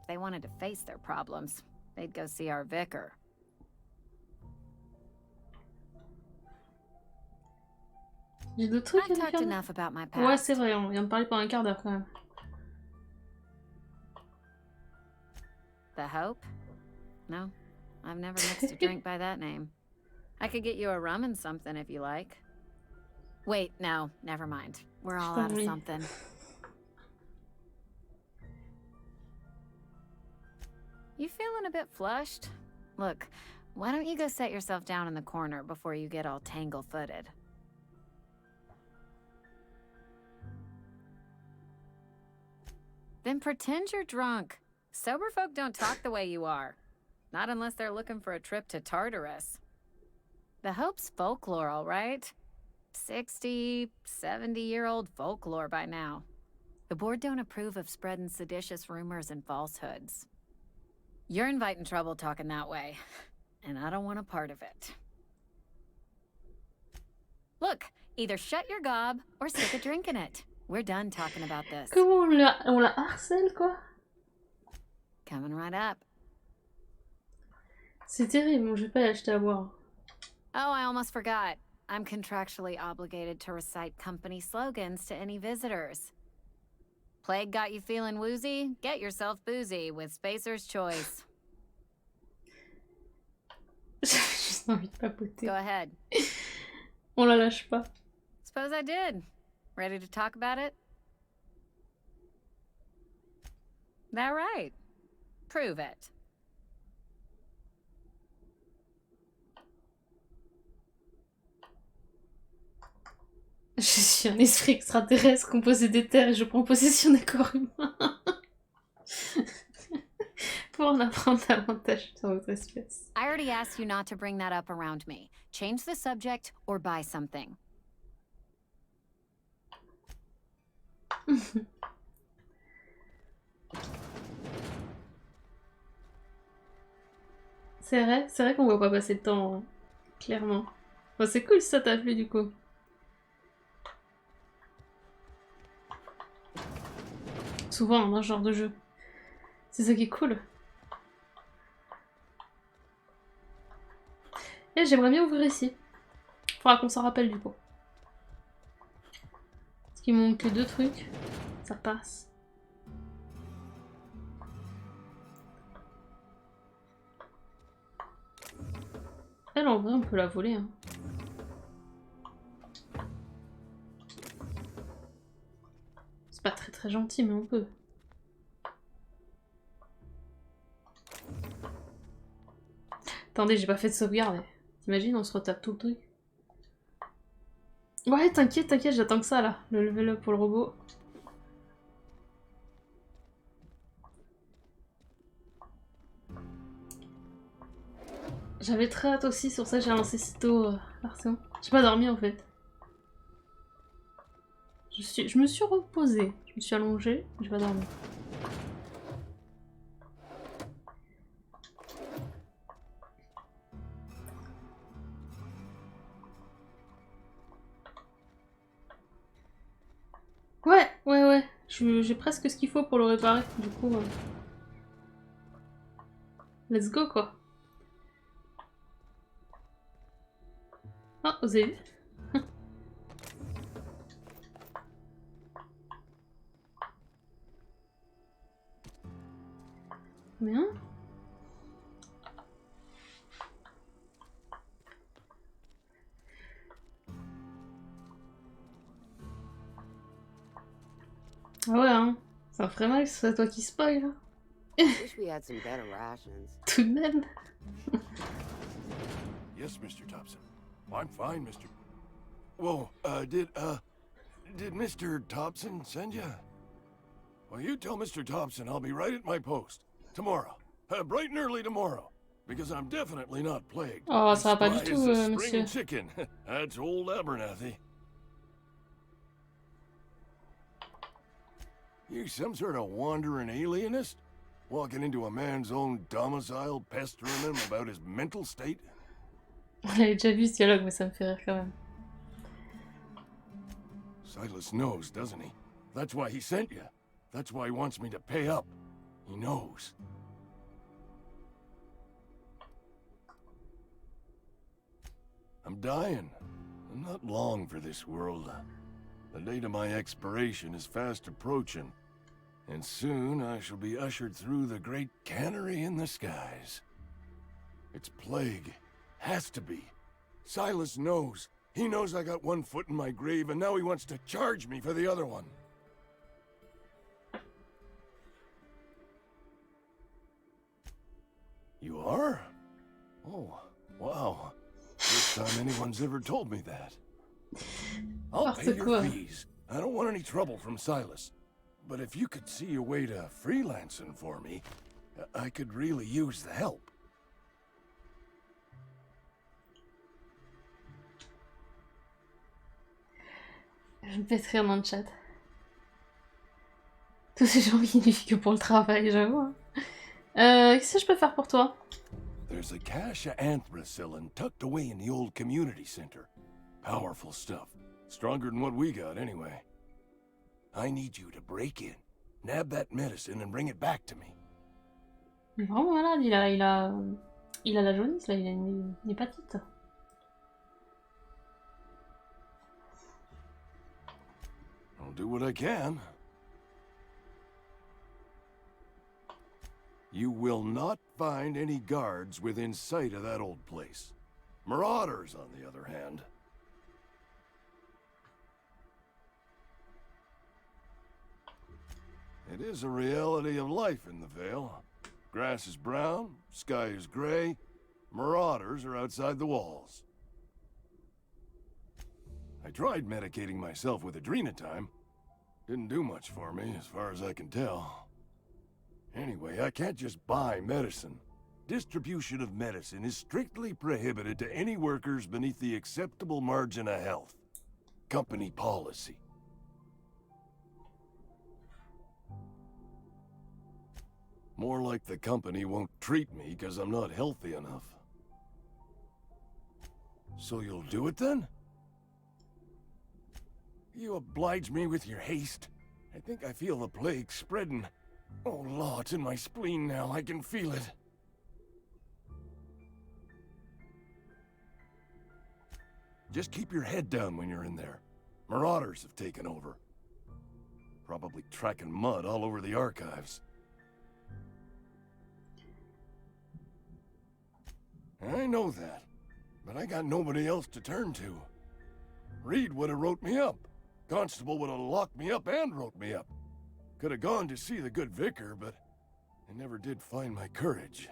If they wanted to face their problems, they'd go see our vicar. J'ai d'autres trucs à I've lui talked faire. enough about my Ouais, past. c'est vrai, on vient de parler pendant un quart d'heure quand même. The Hope? No, I've never mixed a drink by that name. I could get you a rum and something if you like. Wait, no, never mind. We're all out of Oui. something. You feeling a bit flushed? Look, why don't you go set yourself down in the corner before you get all tangle-footed? Then pretend you're drunk. Sober folk don't talk the way you are. Not unless they're looking for a trip to Tartarus. The Hope's folklore, all right? 60, 70-year-old folklore by now. The board don't approve of spreading seditious rumors and falsehoods. You're inviting trouble talking that way, and I don't want a part of it. Look, either shut your gob or stick a drink in it. We're done talking about this. Comment on la harcèle quoi? Coming right up. C'est terrible, bon, je vais pas l'acheter à boire. Oh, I almost forgot. I'm contractually obligated to recite company slogans to any visitors. Plague got you feeling woozy? Get yourself boozy with Spacer's Choice. J'ai juste envie de papoter. Go ahead. On la lâche pas. Suppose I did. Ready to talk about it? That right. Prove it. Je suis un esprit extraterrestre composé d'éther et je prends possession des corps humains. Pour en apprendre davantage sur votre espèce. I already asked you not to bring that up around me. Change the subject or buy something. C'est vrai qu'on voit pas passer de temps, hein. Clairement. Bon, c'est cool si ça t'a plu du coup. Souvent dans ce genre de jeu. C'est ça qui est cool. Et j'aimerais bien ouvrir ici. Faudra qu'on s'en rappelle du coup. Parce qu'il manque que 2 trucs. Ça passe. Elle en vrai on peut la voler hein. C'est pas très gentil mais on peut. Attendez, j'ai pas fait de sauvegarde. T'imagines, on se retape tout le truc. Ouais, t'inquiète, j'attends que ça là. Le level up pour le robot. J'avais très hâte aussi, sur ça j'ai lancé si tôt l'Archéon. J'ai pas dormi en fait. Je me suis reposée. Je me suis allongée, j'ai pas dormi. Ouais, ouais, ouais. J'ai presque ce qu'il faut pour le réparer. Du coup, let's go quoi. Ah, vous avez vu? Bien. Ah ouais, hein. Ça ferait mal que ce soit toi qui spoil, là. Wish we had some better rations. Tout de même. Yes, Mr. Thompson. I'm fine, Mr. Whoa, did Mr. Thompson send you? Well, you tell Mr. Thompson I'll be right at my post. Tomorrow. Bright and early tomorrow. Because I'm definitely not plagued. Oh, ça va pas du Spry tout, as a monsieur. spring chicken. That's old Abernathy. You some sort of wandering alienist? Walking into a man's own domicile, pestering him about his mental state? On avait déjà vu ce dialogue, mais ça me fait rire quand même. Silas knows, doesn't he? That's why he sent you. That's why he wants me to pay up. He knows. I'm dying. I'm not long for this world. The date of my expiration is fast approaching, and soon I shall be ushered through the great cannery in the skies. It's plague. Has to be. Silas knows. He knows I got one foot in my grave, and now he wants to charge me for the other one. You are? Oh, wow. First time anyone's ever told me that. I'll pay your fees. I don't want any trouble from Silas. But if you could see a way to freelancing for me, I could really use the help. Je me fais rire dans le chat. Tous ces gens qui ne vivent que pour le travail, j'avoue. Qu'est-ce que je peux faire pour toi? There's a cache of anthracillin tucked away in the old community center. Powerful stuff. Stronger than what we got, anyway. I need you to break in, nab that medicine, and bring it back to me. Vraiment malade, il a la jaunisse, là, il a une hépatite. I'll do what I can. You will not find any guards within sight of that old place. Marauders, on the other hand. It is a reality of life in the Vale. Grass is brown, sky is gray, marauders are outside the walls. I tried medicating myself with adrenatime. Didn't do much for me, as far as I can tell. Anyway, I can't just buy medicine. Distribution of medicine is strictly prohibited to any workers beneath the acceptable margin of health. Company policy. More like the company won't treat me because I'm not healthy enough. So you'll do it then? You oblige me with your haste. I think I feel the plague spreading. Oh, law, it's in my spleen now. I can feel it. Just keep your head down when you're in there. Marauders have taken over. Probably tracking mud all over the archives. I know that, but I got nobody else to turn to. Reed would have wrote me up. Constable would have locked me up and wrote me up. Could have gone to see the good vicar, but I never did find my courage.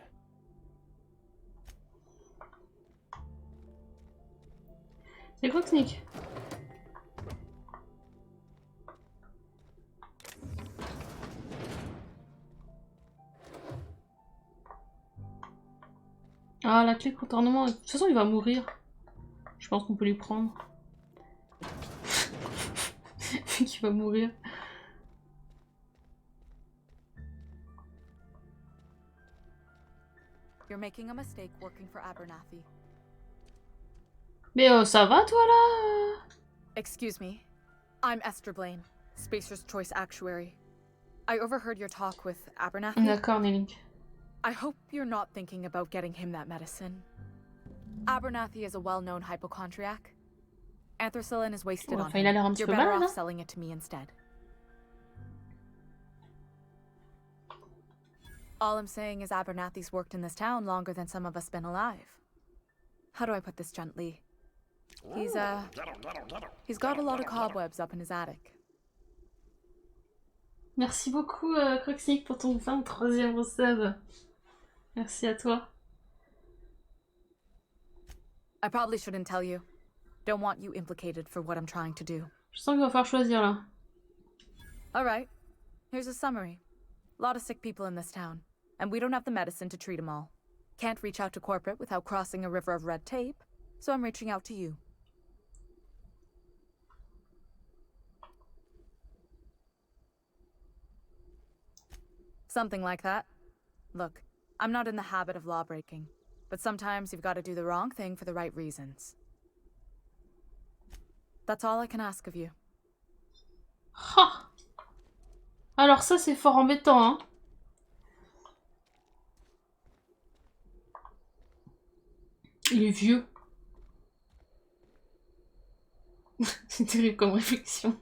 C'est quoi, Sneak? Ah, la clé de contournement. De toute façon, il va mourir. Je pense qu'on peut lui prendre. Vu qu'il va mourir. You're making a mistake working for Abernathy. Mais ça va, toi, là? Excuse me. I'm Esther Blaine, Spacer's Choice Actuary. I overheard your talk with Abernathy. D'accord, Nelink. I hope you're not thinking about getting him that medicine. Abernathy is a well-known hypochondriac. Anthracillin is wasted on Enfin, il a l'air un him. petit You're peu better malade, off hein. selling it to me instead. All I'm saying is Abernathy's worked in this town longer than some of us been alive. How do I put this gently? He's got a lot of cobwebs up in his attic. Merci beaucoup, Croxic, pour ton 23e sub. Merci à toi. I probably shouldn't tell you. Don't want you implicated for what I'm trying to do. Je sens qu'il va falloir choisir là. Alright, here's a summary. A lot of sick people in this town, and we don't have the medicine to treat them all. Can't reach out to corporate without crossing a river of red tape, so I'm reaching out to you. Something like that. Look, I'm not in the habit of law-breaking, but sometimes you've got to do the wrong thing for the right reasons. That's all I can ask of you. Ha! Alors ça, c'est fort embêtant, hein. Il est vieux. C'est terrible comme réflexion.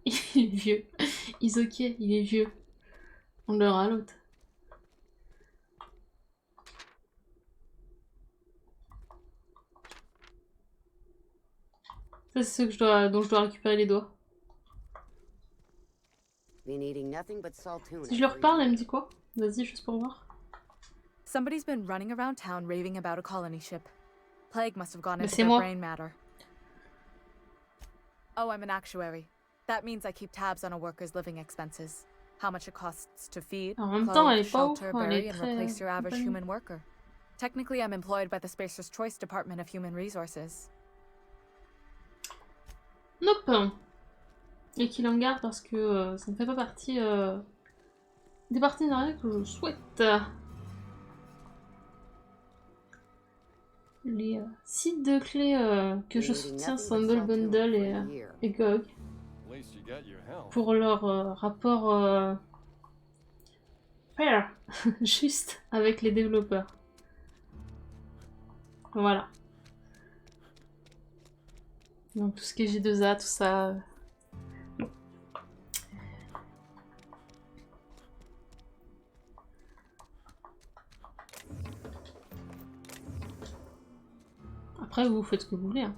Il est vieux. Is ok, il est vieux. On le à l'autre. Ça, c'est ce dont je dois récupérer les doigts. Si je leur parle, elle me dit quoi? Vas-y, juste pour voir. Somebody's been running around town raving about a colony ship. Plague must have gone Mais into c'est their moi. brain matter. Oh, I'm an actuary. That means I keep tabs on a worker's living expenses. How much it costs to feed, En même temps, elle clothe, est pas ouf, shelter, elle bury, est and très replace your average compagnie. human worker. Technically, I'm employed by the Spacer's Choice Department of Human Resources. Nope. Et qu'il en garde parce que ça ne fait pas partie des partenariats que je souhaite. Les sites de clés que je soutiens sont Humble Bundle et GOG pour leur rapport fair, juste avec les développeurs. Voilà. Donc tout ce qui est G2A, tout ça. Après, vous faites ce que vous voulez. Hein.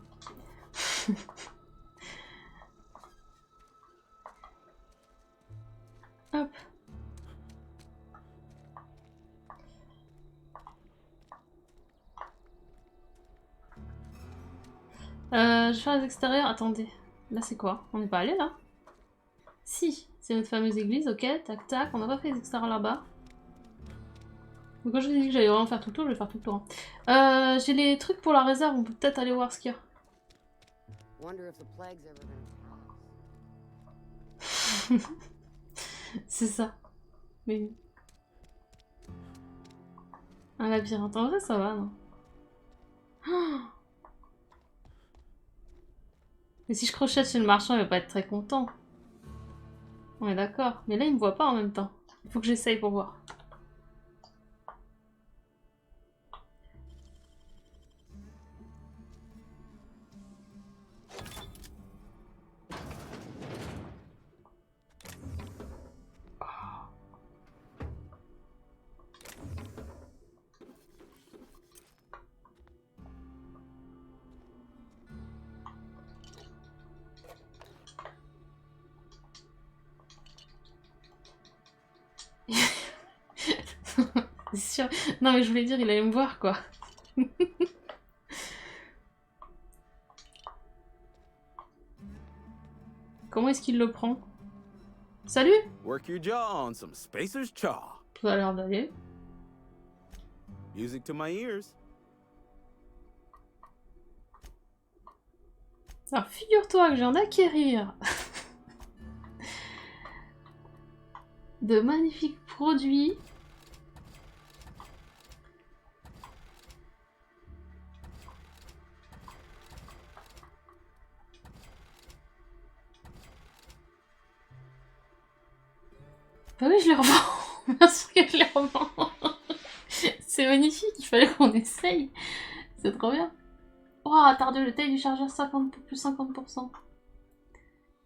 Hop. Je vais faire les extérieurs. Attendez. Là, c'est quoi? On n'est pas allé là? Si, c'est notre fameuse église. Ok, tac tac. On n'a pas fait les extérieurs là-bas. Donc quand je vous ai dit que j'allais vraiment faire tout le tour, je vais faire tout le tour. Hein. J'ai les trucs pour la réserve, on peut peut-être aller voir ce qu'il y a. C'est ça. Mais... un labyrinthe. En vrai, ça va, non? Mais si je crochette chez le marchand, il va pas être très content. On est d'accord. Mais là, il me voit pas en même temps. Il faut que j'essaye pour voir. C'est sûr. Non mais je voulais dire, il allait me voir quoi. Comment est-ce qu'il le prend? Salut! Work your jaw on some Spacer's Chaw. Ça a l'air d'aller. Music to my ears. Alors figure-toi que je viens d'acquérir de magnifiques produits. Bah oui, je les revends. Bien sûr que je les revends. C'est magnifique, il fallait qu'on essaye. C'est trop bien. Oh, tarde le taille du chargeur 50 plus 50%.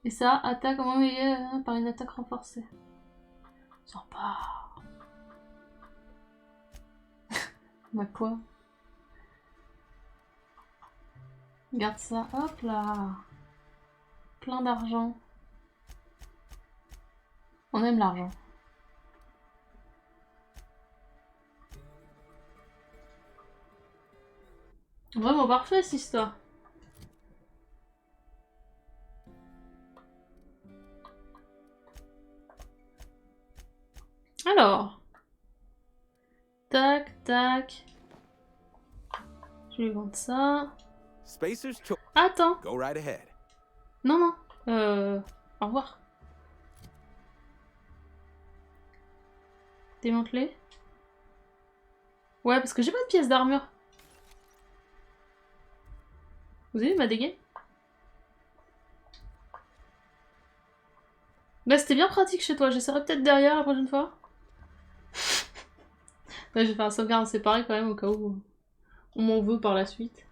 Et ça, attaque par une attaque renforcée. Sympa. Bah quoi? Garde ça, hop là. Plein d'argent. On aime l'argent. Vraiment parfait cette histoire. Alors. Tac, tac. Je vais vendre ça. Spacer's choice. Attends. Go right ahead. Non, non. Au revoir. Démanteler. Ouais, parce que j'ai pas de pièces d'armure. Vous avez vu ma dégaine? Bah c'était bien pratique chez toi, j'essaierai peut-être derrière la prochaine fois. Ouais, je vais faire un sauvegarde séparé quand même au cas où on m'en veut par la suite.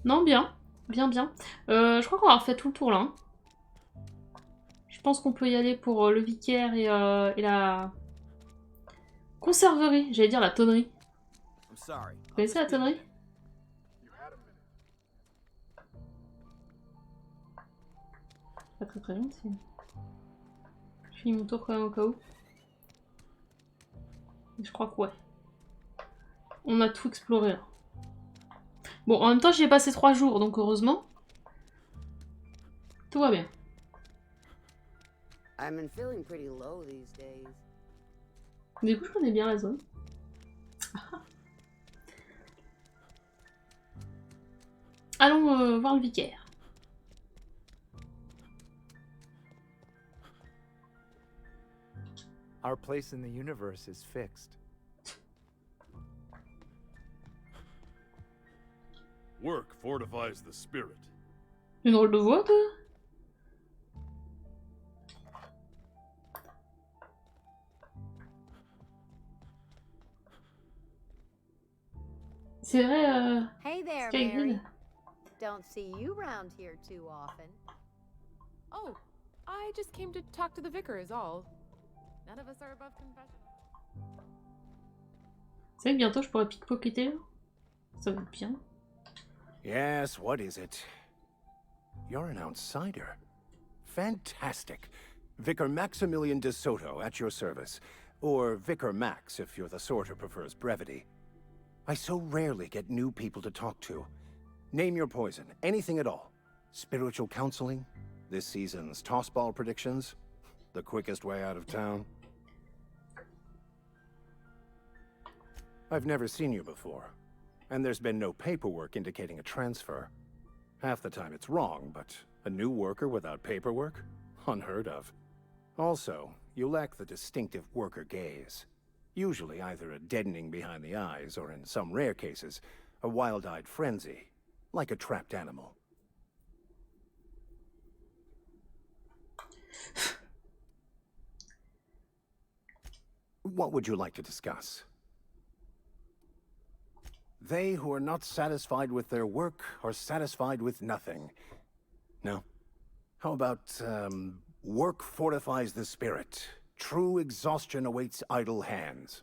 Non, bien. Bien, bien. Je crois qu'on a refait tout le tour là. Hein. Je pense qu'on peut y aller pour le vicaire et la conserverie. J'allais dire la tonnerie. Vous connaissez la tonnerie? Pas très très bien. Je finis mon tour quand même au cas où. Je crois que ouais. On a tout exploré là. Bon, en même temps, j'y ai passé 3 jours, donc heureusement. Tout va bien. Du coup, je connais bien la zone. Allons voir le vicaire. Our place in the universe is fixed. Work fortifies the spirit. Une drôle de voix, toi? C'est vrai, Hey there, Skygreen. Mary. Don't see you round here too often. Oh, I just came to talk to the vicar is all. None of us are above confession. C'est vrai que bientôt je pourrais pickpocketer. Ça va être bien. Yes, what is it? You're an outsider. Fantastic. Vicar Maximilian de Soto at your service. Or Vicar Max if you're the sort who prefers brevity. I so rarely get new people to talk to. Name your poison, anything at all. Spiritual counseling? This season's tossball predictions? The quickest way out of town? I've never seen you before, and there's been no paperwork indicating a transfer. Half the time it's wrong, but a new worker without paperwork? Unheard of. Also, you lack the distinctive worker gaze. Usually either a deadening behind the eyes, or in some rare cases, a wild-eyed frenzy, like a trapped animal. What would you like to discuss? They who are not satisfied with their work are satisfied with nothing. No? How about, work fortifies the spirit. True exhaustion awaits idle hands.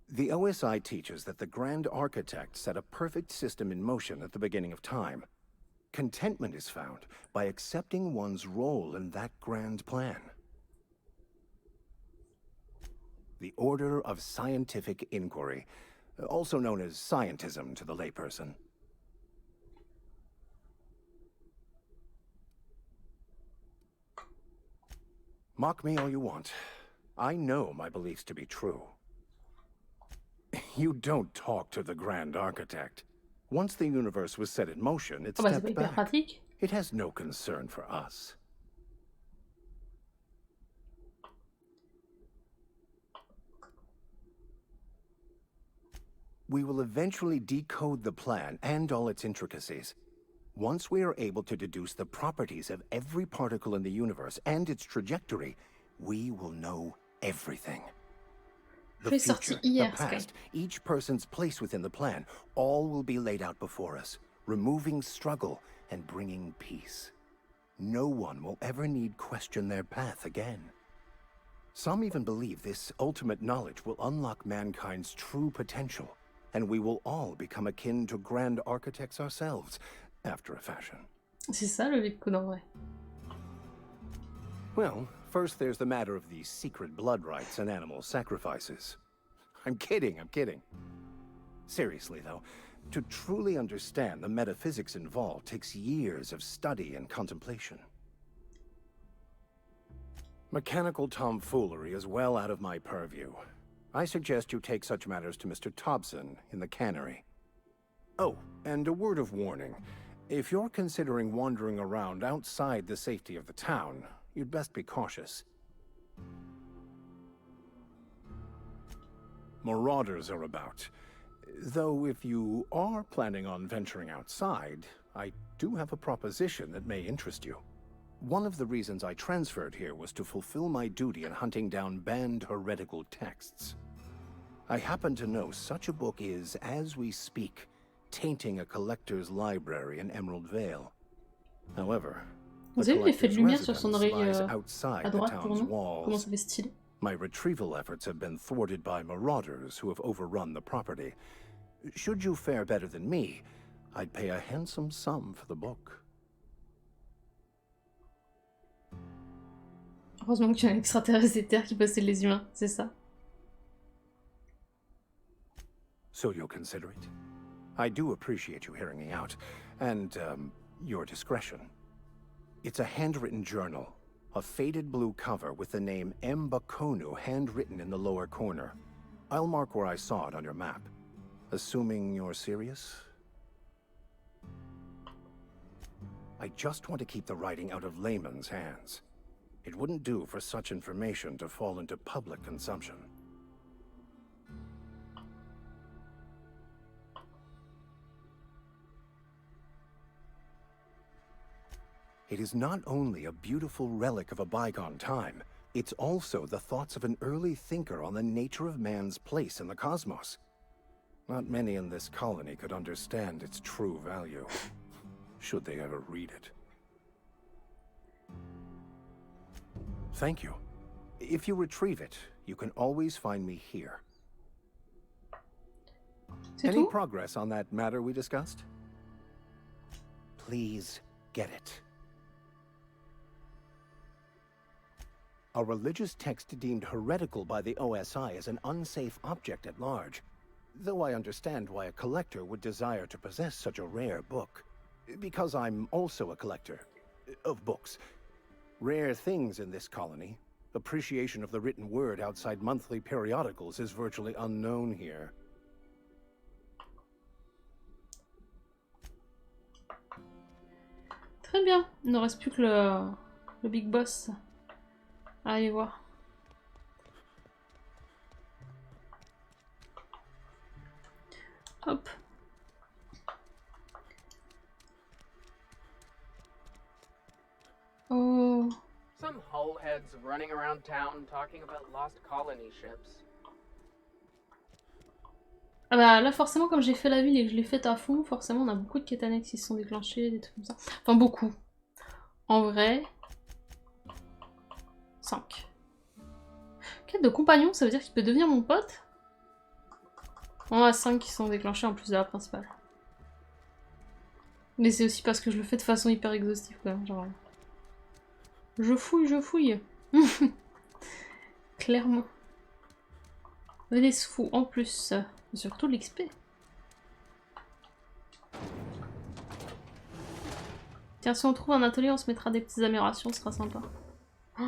The OSI teaches that the Grand Architect set a perfect system in motion at the beginning of time. Contentment is found by accepting one's role in that grand plan. The Order of Scientific Inquiry, also known as scientism to the layperson. Mock me all you want. I know my beliefs to be true. You don't talk to the Grand Architect. Once the universe was set in motion, it stepped back. It has no concern for us. We will eventually decode the plan and all its intricacies. Once we are able to deduce the properties of every particle in the universe and its trajectory, we will know everything. The future, the past, each person's place within the plan, all will be laid out before us, removing struggle and bringing peace. No one will ever need question their path again. Some even believe this ultimate knowledge will unlock mankind's true potential, and we will all become akin to grand architects ourselves, after a fashion. C'est ça le Bitcoin en vrai. Well, first there's the matter of the secret blood rites and animal sacrifices. I'm kidding. Seriously though, to truly understand the metaphysics involved takes years of study and contemplation. Mechanical tomfoolery is well out of my purview. I suggest you take such matters to Mr. Thompson in the cannery. Oh, and a word of warning. If you're considering wandering around outside the safety of the town, you'd best be cautious. Marauders are about. Though if you are planning on venturing outside, I do have a proposition that may interest you. One of the reasons I transferred here was to fulfill my duty in hunting down banned heretical texts. I happen to know such a book is, as we speak, tainting a collector's library in Emerald Vale. However, Vous avez vu l'effet de lumière sur son oreille à droite pour nous? Comment ça fait stylé? My retrieval efforts have been thwarted by marauders who have overrun the property. Should you fare better than me, I'd pay a handsome sum for the book. Heureusement que tu as un extraterrestre des terres qui possède les humains, c'est ça. So you'll consider it? I do appreciate you hearing me out, and, your discretion. It's a handwritten journal, a faded blue cover with the name M. Bakonu handwritten in the lower corner. I'll mark where I saw it on your map. Assuming you're serious? I just want to keep the writing out of layman's hands. It wouldn't do for such information to fall into public consumption. It is not only a beautiful relic of a bygone time, it's also the thoughts of an early thinker on the nature of man's place in the cosmos. Not many in this colony could understand its true value, should they ever read it. Thank you. If you retrieve it, you can always find me here. Any progress on that matter we discussed? Please get it. A religious text deemed heretical by the OSI is an unsafe object at large, though I understand why a collector would desire to possess such a rare book. Because I'm also a collector of books. Rare things in this colony. Appreciation of the written word outside monthly periodicals is virtually unknown here. Très bien, il ne reste plus que le Big Boss. Allez voir. Hop. Oh. Some hullheads running around town talking about lost colony ships. Ah bah là forcément comme j'ai fait la ville et que je l'ai faite à fond, forcément on a beaucoup de quêtes annexes qui se sont déclenchées, des trucs comme ça. Enfin beaucoup. En vrai... 5. Quête de compagnon, ça veut dire qu'il peut devenir mon pote? On a 5 qui sont déclenchés en plus de la principale. Mais c'est aussi parce que je le fais de façon hyper exhaustive quand même, genre... Je fouille. Clairement. Des sous en plus. Surtout l'XP. Tiens, si on trouve un atelier, on se mettra des petites améliorations, ce sera sympa. Oh.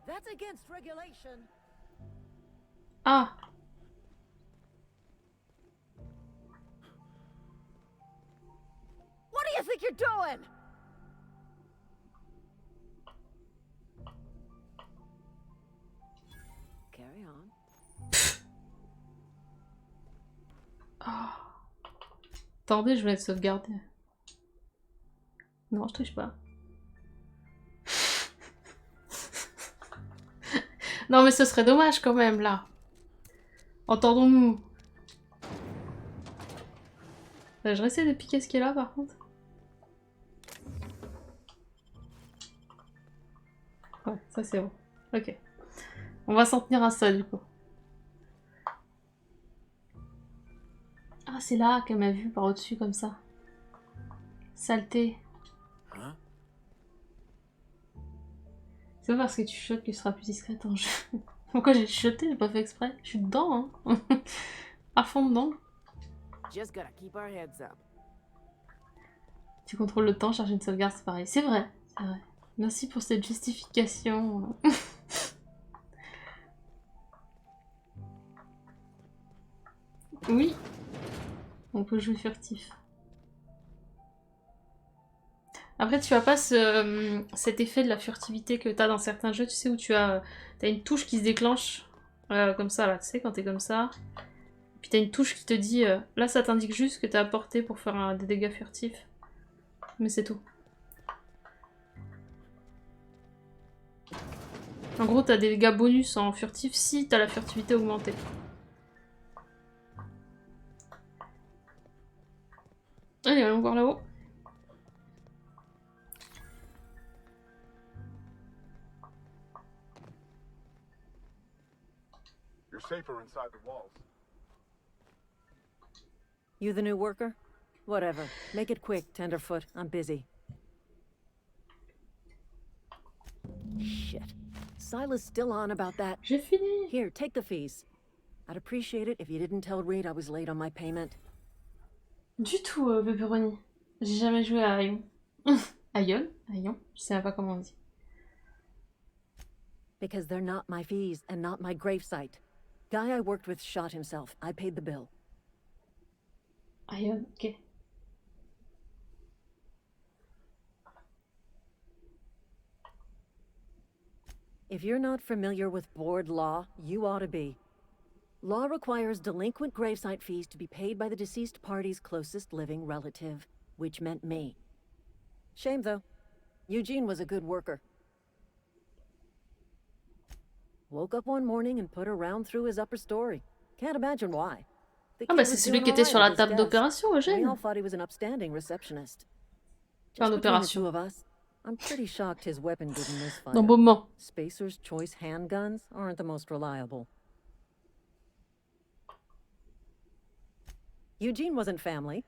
That's against regulation. Ah. think you're doing? Carry on. Attendez, je vais sauvegarder. Non, je triche pas. Non mais ce serait dommage quand même là. Entendons-nous. Je vais essayer de piquer ce qui est là par contre. Ouais, ça c'est bon. Ok. On va s'en tenir à ça du coup. Ah c'est là qu'elle m'a vu par au-dessus comme ça. Saleté. Hein? C'est pas parce que tu chuchotes que tu seras plus discrète en jeu. Pourquoi j'ai chuchoté? J'ai pas fait exprès. Je suis dedans, hein. À fond dedans. Just gotta keep our heads up. Tu contrôles le temps, charger une sauvegarde, c'est pareil. C'est vrai, c'est vrai. Merci pour cette justification. Oui. On peut jouer furtif. Après, tu as pas cet effet de la furtivité que t'as dans certains jeux, tu sais, où tu as une touche qui se déclenche comme ça, là, tu sais, quand t'es comme ça. Puis t'as une touche qui te dit, là, ça t'indique juste que t'as apporté pour faire des dégâts furtifs. Mais c'est tout. En gros, t'as des dégâts bonus en furtif si t'as la furtivité augmentée. Allez, allons voir là-haut. You're safer inside the walls. You the new worker? Whatever. Make it quick, Tenderfoot. I'm busy. Shit. Silas still on about that. J'ai fini. Here, take the fees. I'd appreciate it if you didn't tell Reed I was late on my payment. Du tout, Pepperoni. J'ai jamais joué à Aion. Aion? Aion? Je sais même pas comment on dit. Because they're not my fees and not my gravesite. Guy I worked with shot himself. I paid the bill. Aion, ok. If you're not familiar with board law, you ought to be. Law requires delinquent gravesite fees to be paid by the deceased party's closest living relative, which meant me. Shame, though. Eugene was a good worker. Woke up one morning and put a round through his upper story. Can't imagine why. Ah bah c'est celui qui était sur la table d'opération, We Eugène. all thought he was an upstanding receptionist. Pas Just between the d'opération. two of us, I'm pretty shocked his weapon didn't misfire. Dans moment. Spacer's choice handguns aren't the most reliable. Eugene wasn't family.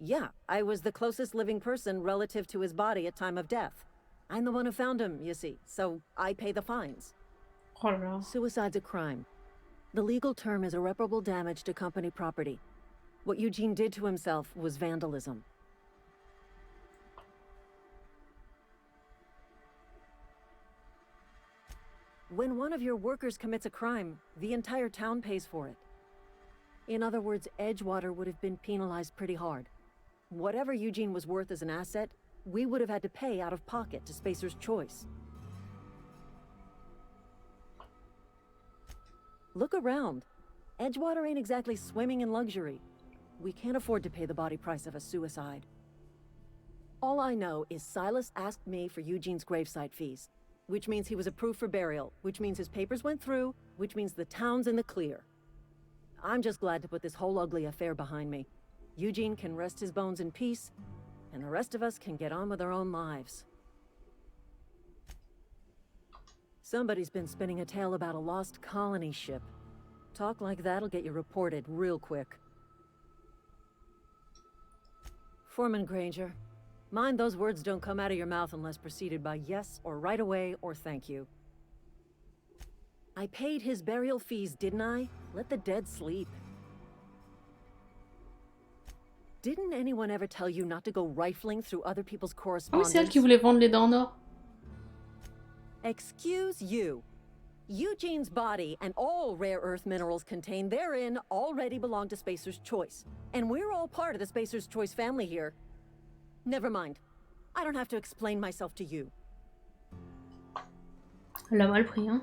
Yeah, I was the closest living person relative to his body at time of death. I'm the one who found him, you see, so I pay the fines. Oh là là. Suicide's a crime. The legal term is irreparable damage to company property. What Eugene did to himself was vandalism. When one of your workers commits a crime, the entire town pays for it. In other words, Edgewater would have been penalized pretty hard. Whatever Eugene was worth as an asset, we would have had to pay out of pocket to Spacer's choice. Look around. Edgewater ain't exactly swimming in luxury. We can't afford to pay the body price of a suicide. All I know is Silas asked me for Eugene's gravesite fees, which means he was approved for burial, which means his papers went through, which means the town's in the clear. I'm just glad to put this whole ugly affair behind me. Eugene can rest his bones in peace, and the rest of us can get on with our own lives. Somebody's been spinning a tale about a lost colony ship. Talk like that'll get you reported real quick. Foreman Granger, mind those words don't come out of your mouth unless preceded by yes or right away or thank you. I paid his burial fees, didn't I? Let the dead sleep. Didn't anyone ever tell you not to go rifling through other people's Ah oui, c'est elle correspondence? qui voulait vendre les dents en or. Excuse you. Eugene's body and all rare earth minerals contained therein already belong to Spacer's Choice. And we're all part of the Spacer's Choice family here. Never mind. I don't have to explain myself to you. Elle a mal pris, hein.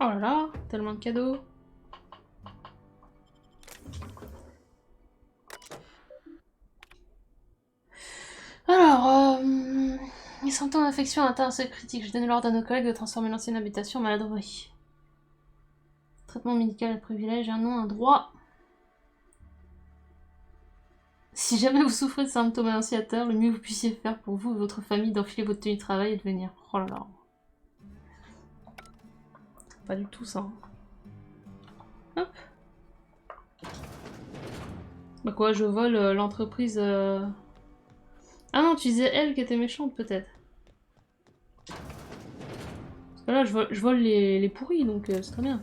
Oh là là, tellement de cadeaux. Alors, les symptômes d'infection atteint un seuil critique. Je donne l'ordre à nos collègues de transformer l'ancienne habitation en maladrerie. Traitement médical, privilège, un nom, un droit. Si jamais vous souffrez de symptômes annonciateurs, le mieux que vous puissiez faire pour vous et votre famille d'enfiler votre tenue de travail et de venir. Oh là là. Pas du tout ça. Hop. Bah quoi, je vole l'entreprise... Ah non, tu disais elle qui était méchante peut-être. Parce que là, je vole les pourris, donc c'est très bien.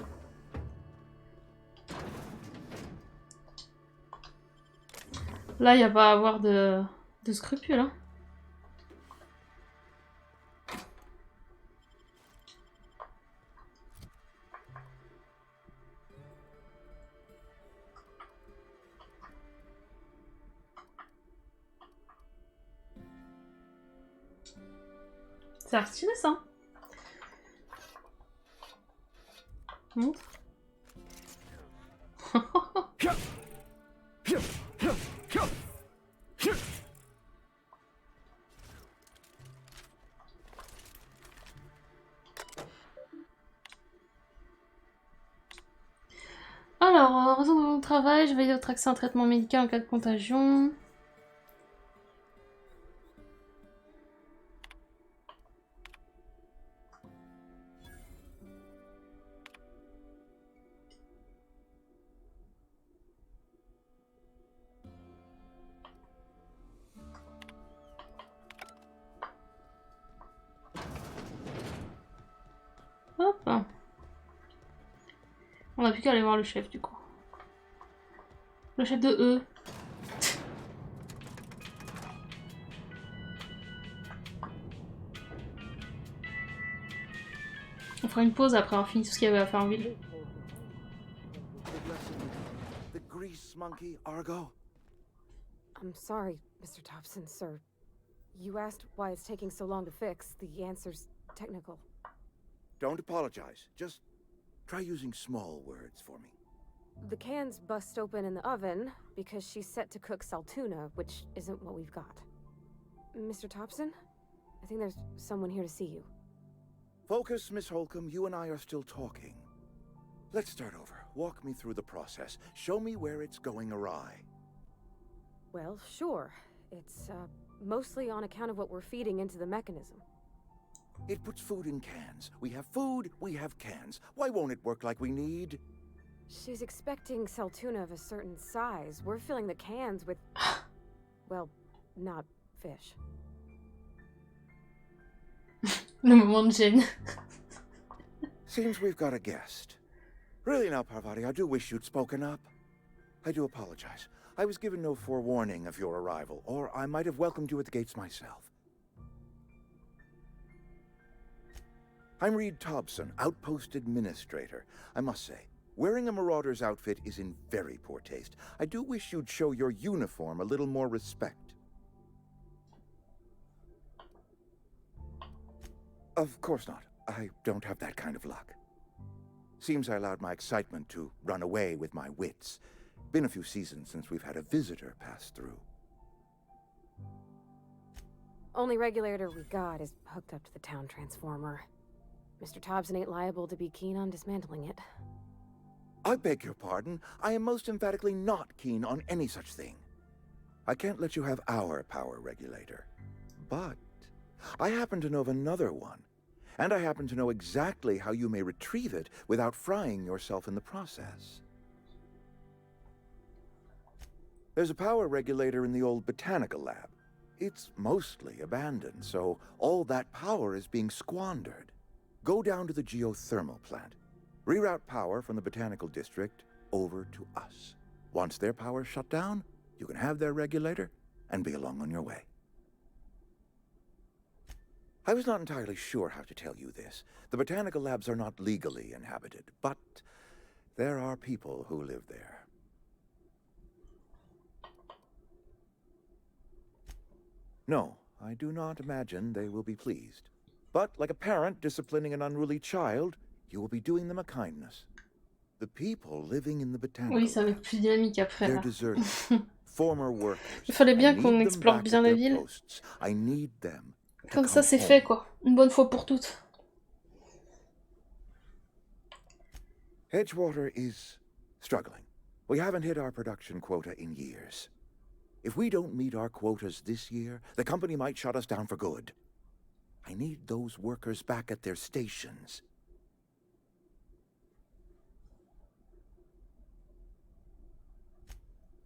Là, il n'y a pas à avoir de scrupules, hein. C'est stylé ça. Montre. Alors, en raison de mon travail, je vais votre accès à un traitement médical en cas de contagion. Hop. On n'a plus qu'à aller voir le chef du coup. Le chef de E. On fera une pause après avoir fini tout ce qu'il y avait à faire en ville. The grease monkey, Argo. I'm sorry, Mr. Thompson, sir. You asked why it's taking so long to fix. The answer's technical. Don't apologize. Just try using small words for me. The cans bust open in the oven because she's set to cook saltuna, which isn't what we've got. Mr. Thompson? I think there's someone here to see you. Focus, Miss Holcomb. You and I are still talking. Let's start over. Walk me through the process. Show me where it's going awry. Well, sure. It's, mostly on account of what we're feeding into the mechanism. It puts food in cans. We have food, we have cans. Why won't it work like we need? She's expecting saltuna of a certain size. We're filling the cans with... well, not fish. Le moment de gêne. Seems we've got a guest. Really now, Parvati, I do wish you'd spoken up. I do apologize. I was given no forewarning of your arrival, or I might have welcomed you at the gates myself. I'm Reed Thompson, Outpost Administrator. I must say, wearing a marauder's outfit is in very poor taste. I do wish you'd show your uniform a little more respect. Of course not. I don't have that kind of luck. Seems I allowed my excitement to run away with my wits. Been a few seasons since we've had a visitor pass through. Only regulator we got is hooked up to the town transformer. Mr. Thompson ain't liable to be keen on dismantling it. I beg your pardon. I am most emphatically not keen on any such thing. I can't let you have our power regulator. But I happen to know of another one. And I happen to know exactly how you may retrieve it without frying yourself in the process. There's a power regulator in the old botanical lab. It's mostly abandoned, so all that power is being squandered. Go down to the geothermal plant. Reroute power from the botanical district over to us. Once their power's shut down, you can have their regulator and be along on your way. I was not entirely sure how to tell you this. The botanical labs are not legally inhabited, but there are people who live there. No, I do not imagine they will be pleased. But like a parent disciplining an unruly child, you will be doing them a kindness. The people living in the botanical Oui, ça va être plus dynamique après, they're là. deserters, former workers. Il fallait I bien need qu'on them explore back bien at la their ville. posts. I need them to Comme ça, come c'est home. fait, quoi. Une bonne fois pour toutes. Edgewater is struggling. We haven't hit our production quota in years. If we don't meet our quotas this year, the company might shut us down for good. I need those workers back at their stations.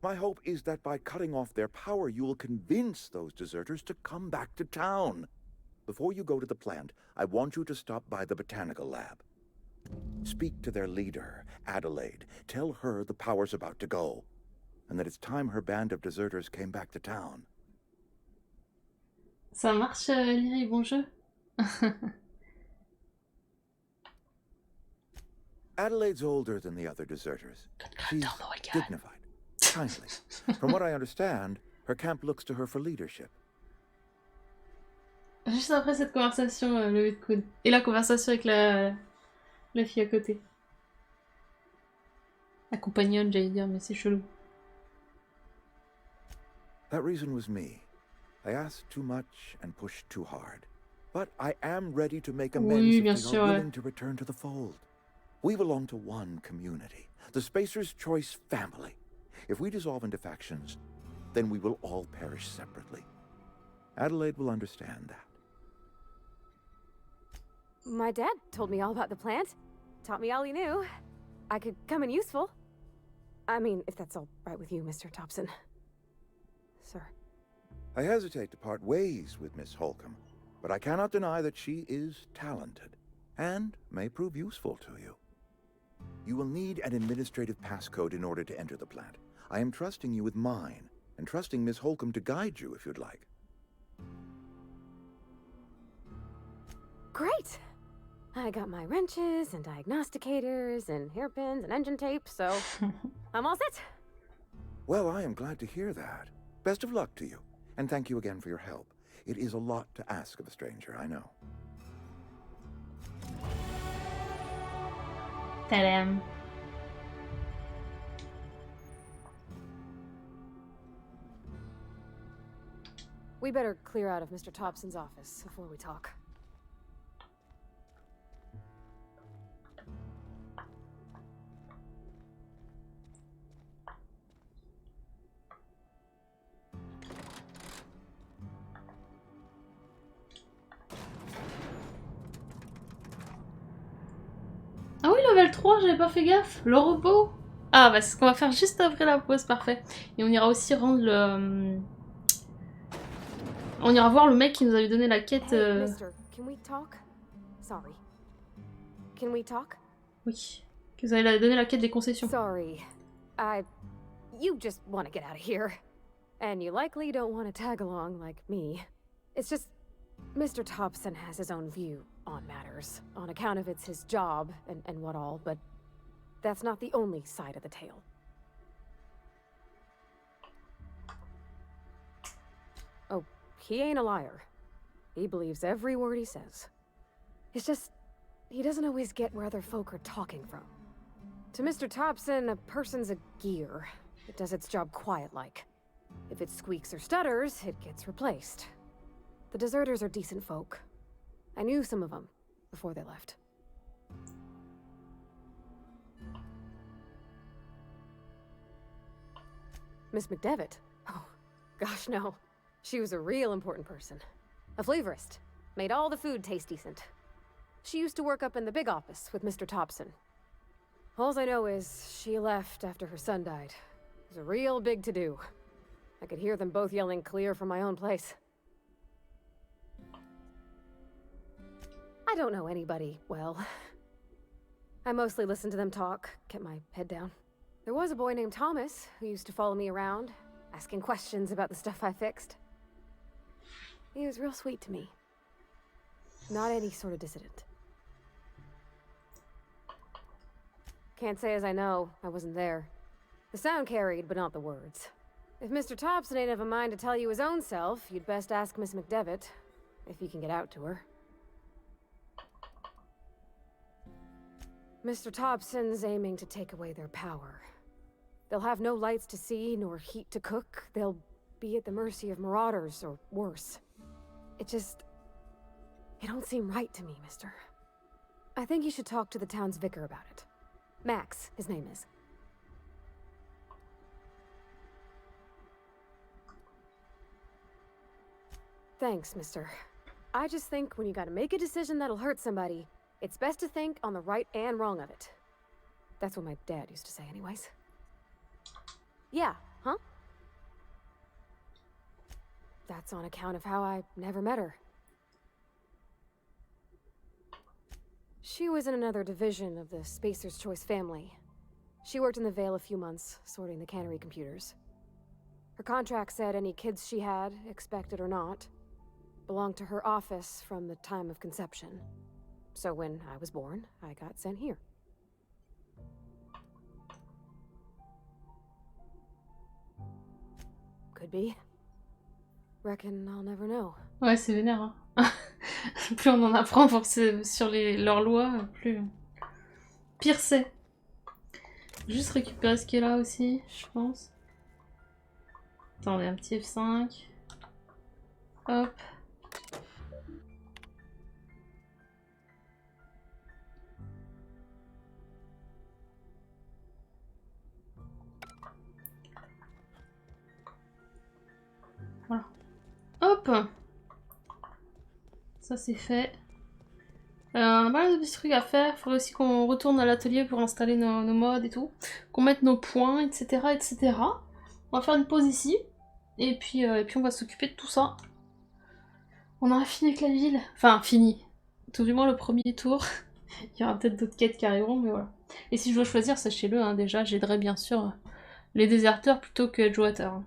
My hope is that by cutting off their power, you will convince those deserters to come back to town. Before you go to the plant, I want you to stop by the botanical lab. Speak to their leader, Adelaide. Tell her the power's about to go, and that it's time her band of deserters came back to town. Ça marche, Lyri, bon jeu. Adelaide's older than the other deserters. She's dignified, kindly. From what I understand, her camp looks to her for leadership. Juste après cette conversation, levée de coude. Et la conversation avec la fille à côté. La compagnonne, j'allais dire, mais c'est chelou. That reason was me. I asked too much and pushed too hard. But I am ready to make amends Oui, if bien they sûr, are ouais. willing to return to the fold. We belong to one community, the Spacer's Choice family. If we dissolve into factions, then we will all perish separately. Adelaide will understand that. My dad told me all about the plant. Taught me all he knew. I could come in useful. I mean, if that's all right with you, Mr. Thompson. Sir. I hesitate to part ways with Miss Holcomb, but I cannot deny that she is talented and may prove useful to you. You will need an administrative passcode in order to enter the plant. I am trusting you with mine, and trusting Miss Holcomb to guide you if you'd like. Great! I got my wrenches and diagnosticators and hairpins and engine tape, so I'm all set. Well, I am glad to hear that. Best of luck to you, and thank you again for your help. It is a lot to ask of a stranger, I know. Tadam. We better clear out of Mr. Thompson's office before we talk. Ah oui, level 3, j'avais pas fait gaffe. Le robot. Ah bah c'est ce qu'on va faire juste après la pause, parfait. Et on ira aussi rendre le... On ira voir le mec qui nous avait donné la quête... Hey, mister, can we talk? Sorry. Can we talk? Oui, qui nous avait donné la quête des concessions. Sorry. You just want to get out of here. And you likely don't want to tag along like me. It's just... Mr. Thompson has his own view on matters, on account of it's his job and what all, but that's not the only side of the tale. Oh, he ain't a liar. He believes every word he says. It's just, he doesn't always get where other folk are talking from. To Mr. Thompson, a person's a gear. It does its job quiet-like. If it squeaks or stutters, it gets replaced. The deserters are decent folk. I knew some of them before they left. Miss McDevitt? Oh, gosh, no. She was a real important person. A flavorist. Made all the food taste decent. She used to work up in the big office with Mr. Thompson. All I know is she left after her son died. It was a real big to-do. I could hear them both yelling clear from my own place. I don't know anybody well. I mostly listened to them talk, kept my head down. There was a boy named Thomas who used to follow me around, asking questions about the stuff I fixed. He was real sweet to me. Not any sort of dissident. Can't say as I know, I wasn't there. The sound carried, but not the words. If Mr. Thompson ain't of a mind to tell you his own self, you'd best ask Miss McDevitt, if you can get out to her. Mr. Thompson's aiming to take away their power. They'll have no lights to see, nor heat to cook. They'll be at the mercy of marauders, or worse. It don't seem right to me, mister. I think you should talk to the town's vicar about it. Max, his name is. Thanks, mister. I just think when you gotta make a decision that'll hurt somebody, it's best to think on the right and wrong of it. That's what my dad used to say anyways. Yeah, huh? That's on account of how I never met her. She was in another division of the Spacer's Choice family. She worked in the Vale a few months, sorting the cannery computers. Her contract said any kids she had, expected or not, belonged to her office from the time of conception. So when I was born, I got sent here. Could be. Reckon I'll never know. Ouais, c'est vénère. Hein. Plus on en apprend sur leurs lois, plus pire c'est. Juste récupérer ce qui est là aussi, je pense. Attendez, un petit F5. Hop. Voilà. Hop. Ça c'est fait. On a pas mal de petits trucs à faire. Il faudrait aussi qu'on retourne à l'atelier pour installer nos mods et tout. Qu'on mette nos points, etc., etc. On va faire une pause ici. Et puis on va s'occuper de tout ça. On aura fini avec la ville. Enfin, fini. Tout du moins le premier tour. Il y aura peut-être d'autres quêtes qui arriveront, mais voilà. Et si je dois choisir, sachez-le, hein, déjà, j'aiderai bien sûr les déserteurs plutôt que Edgewater.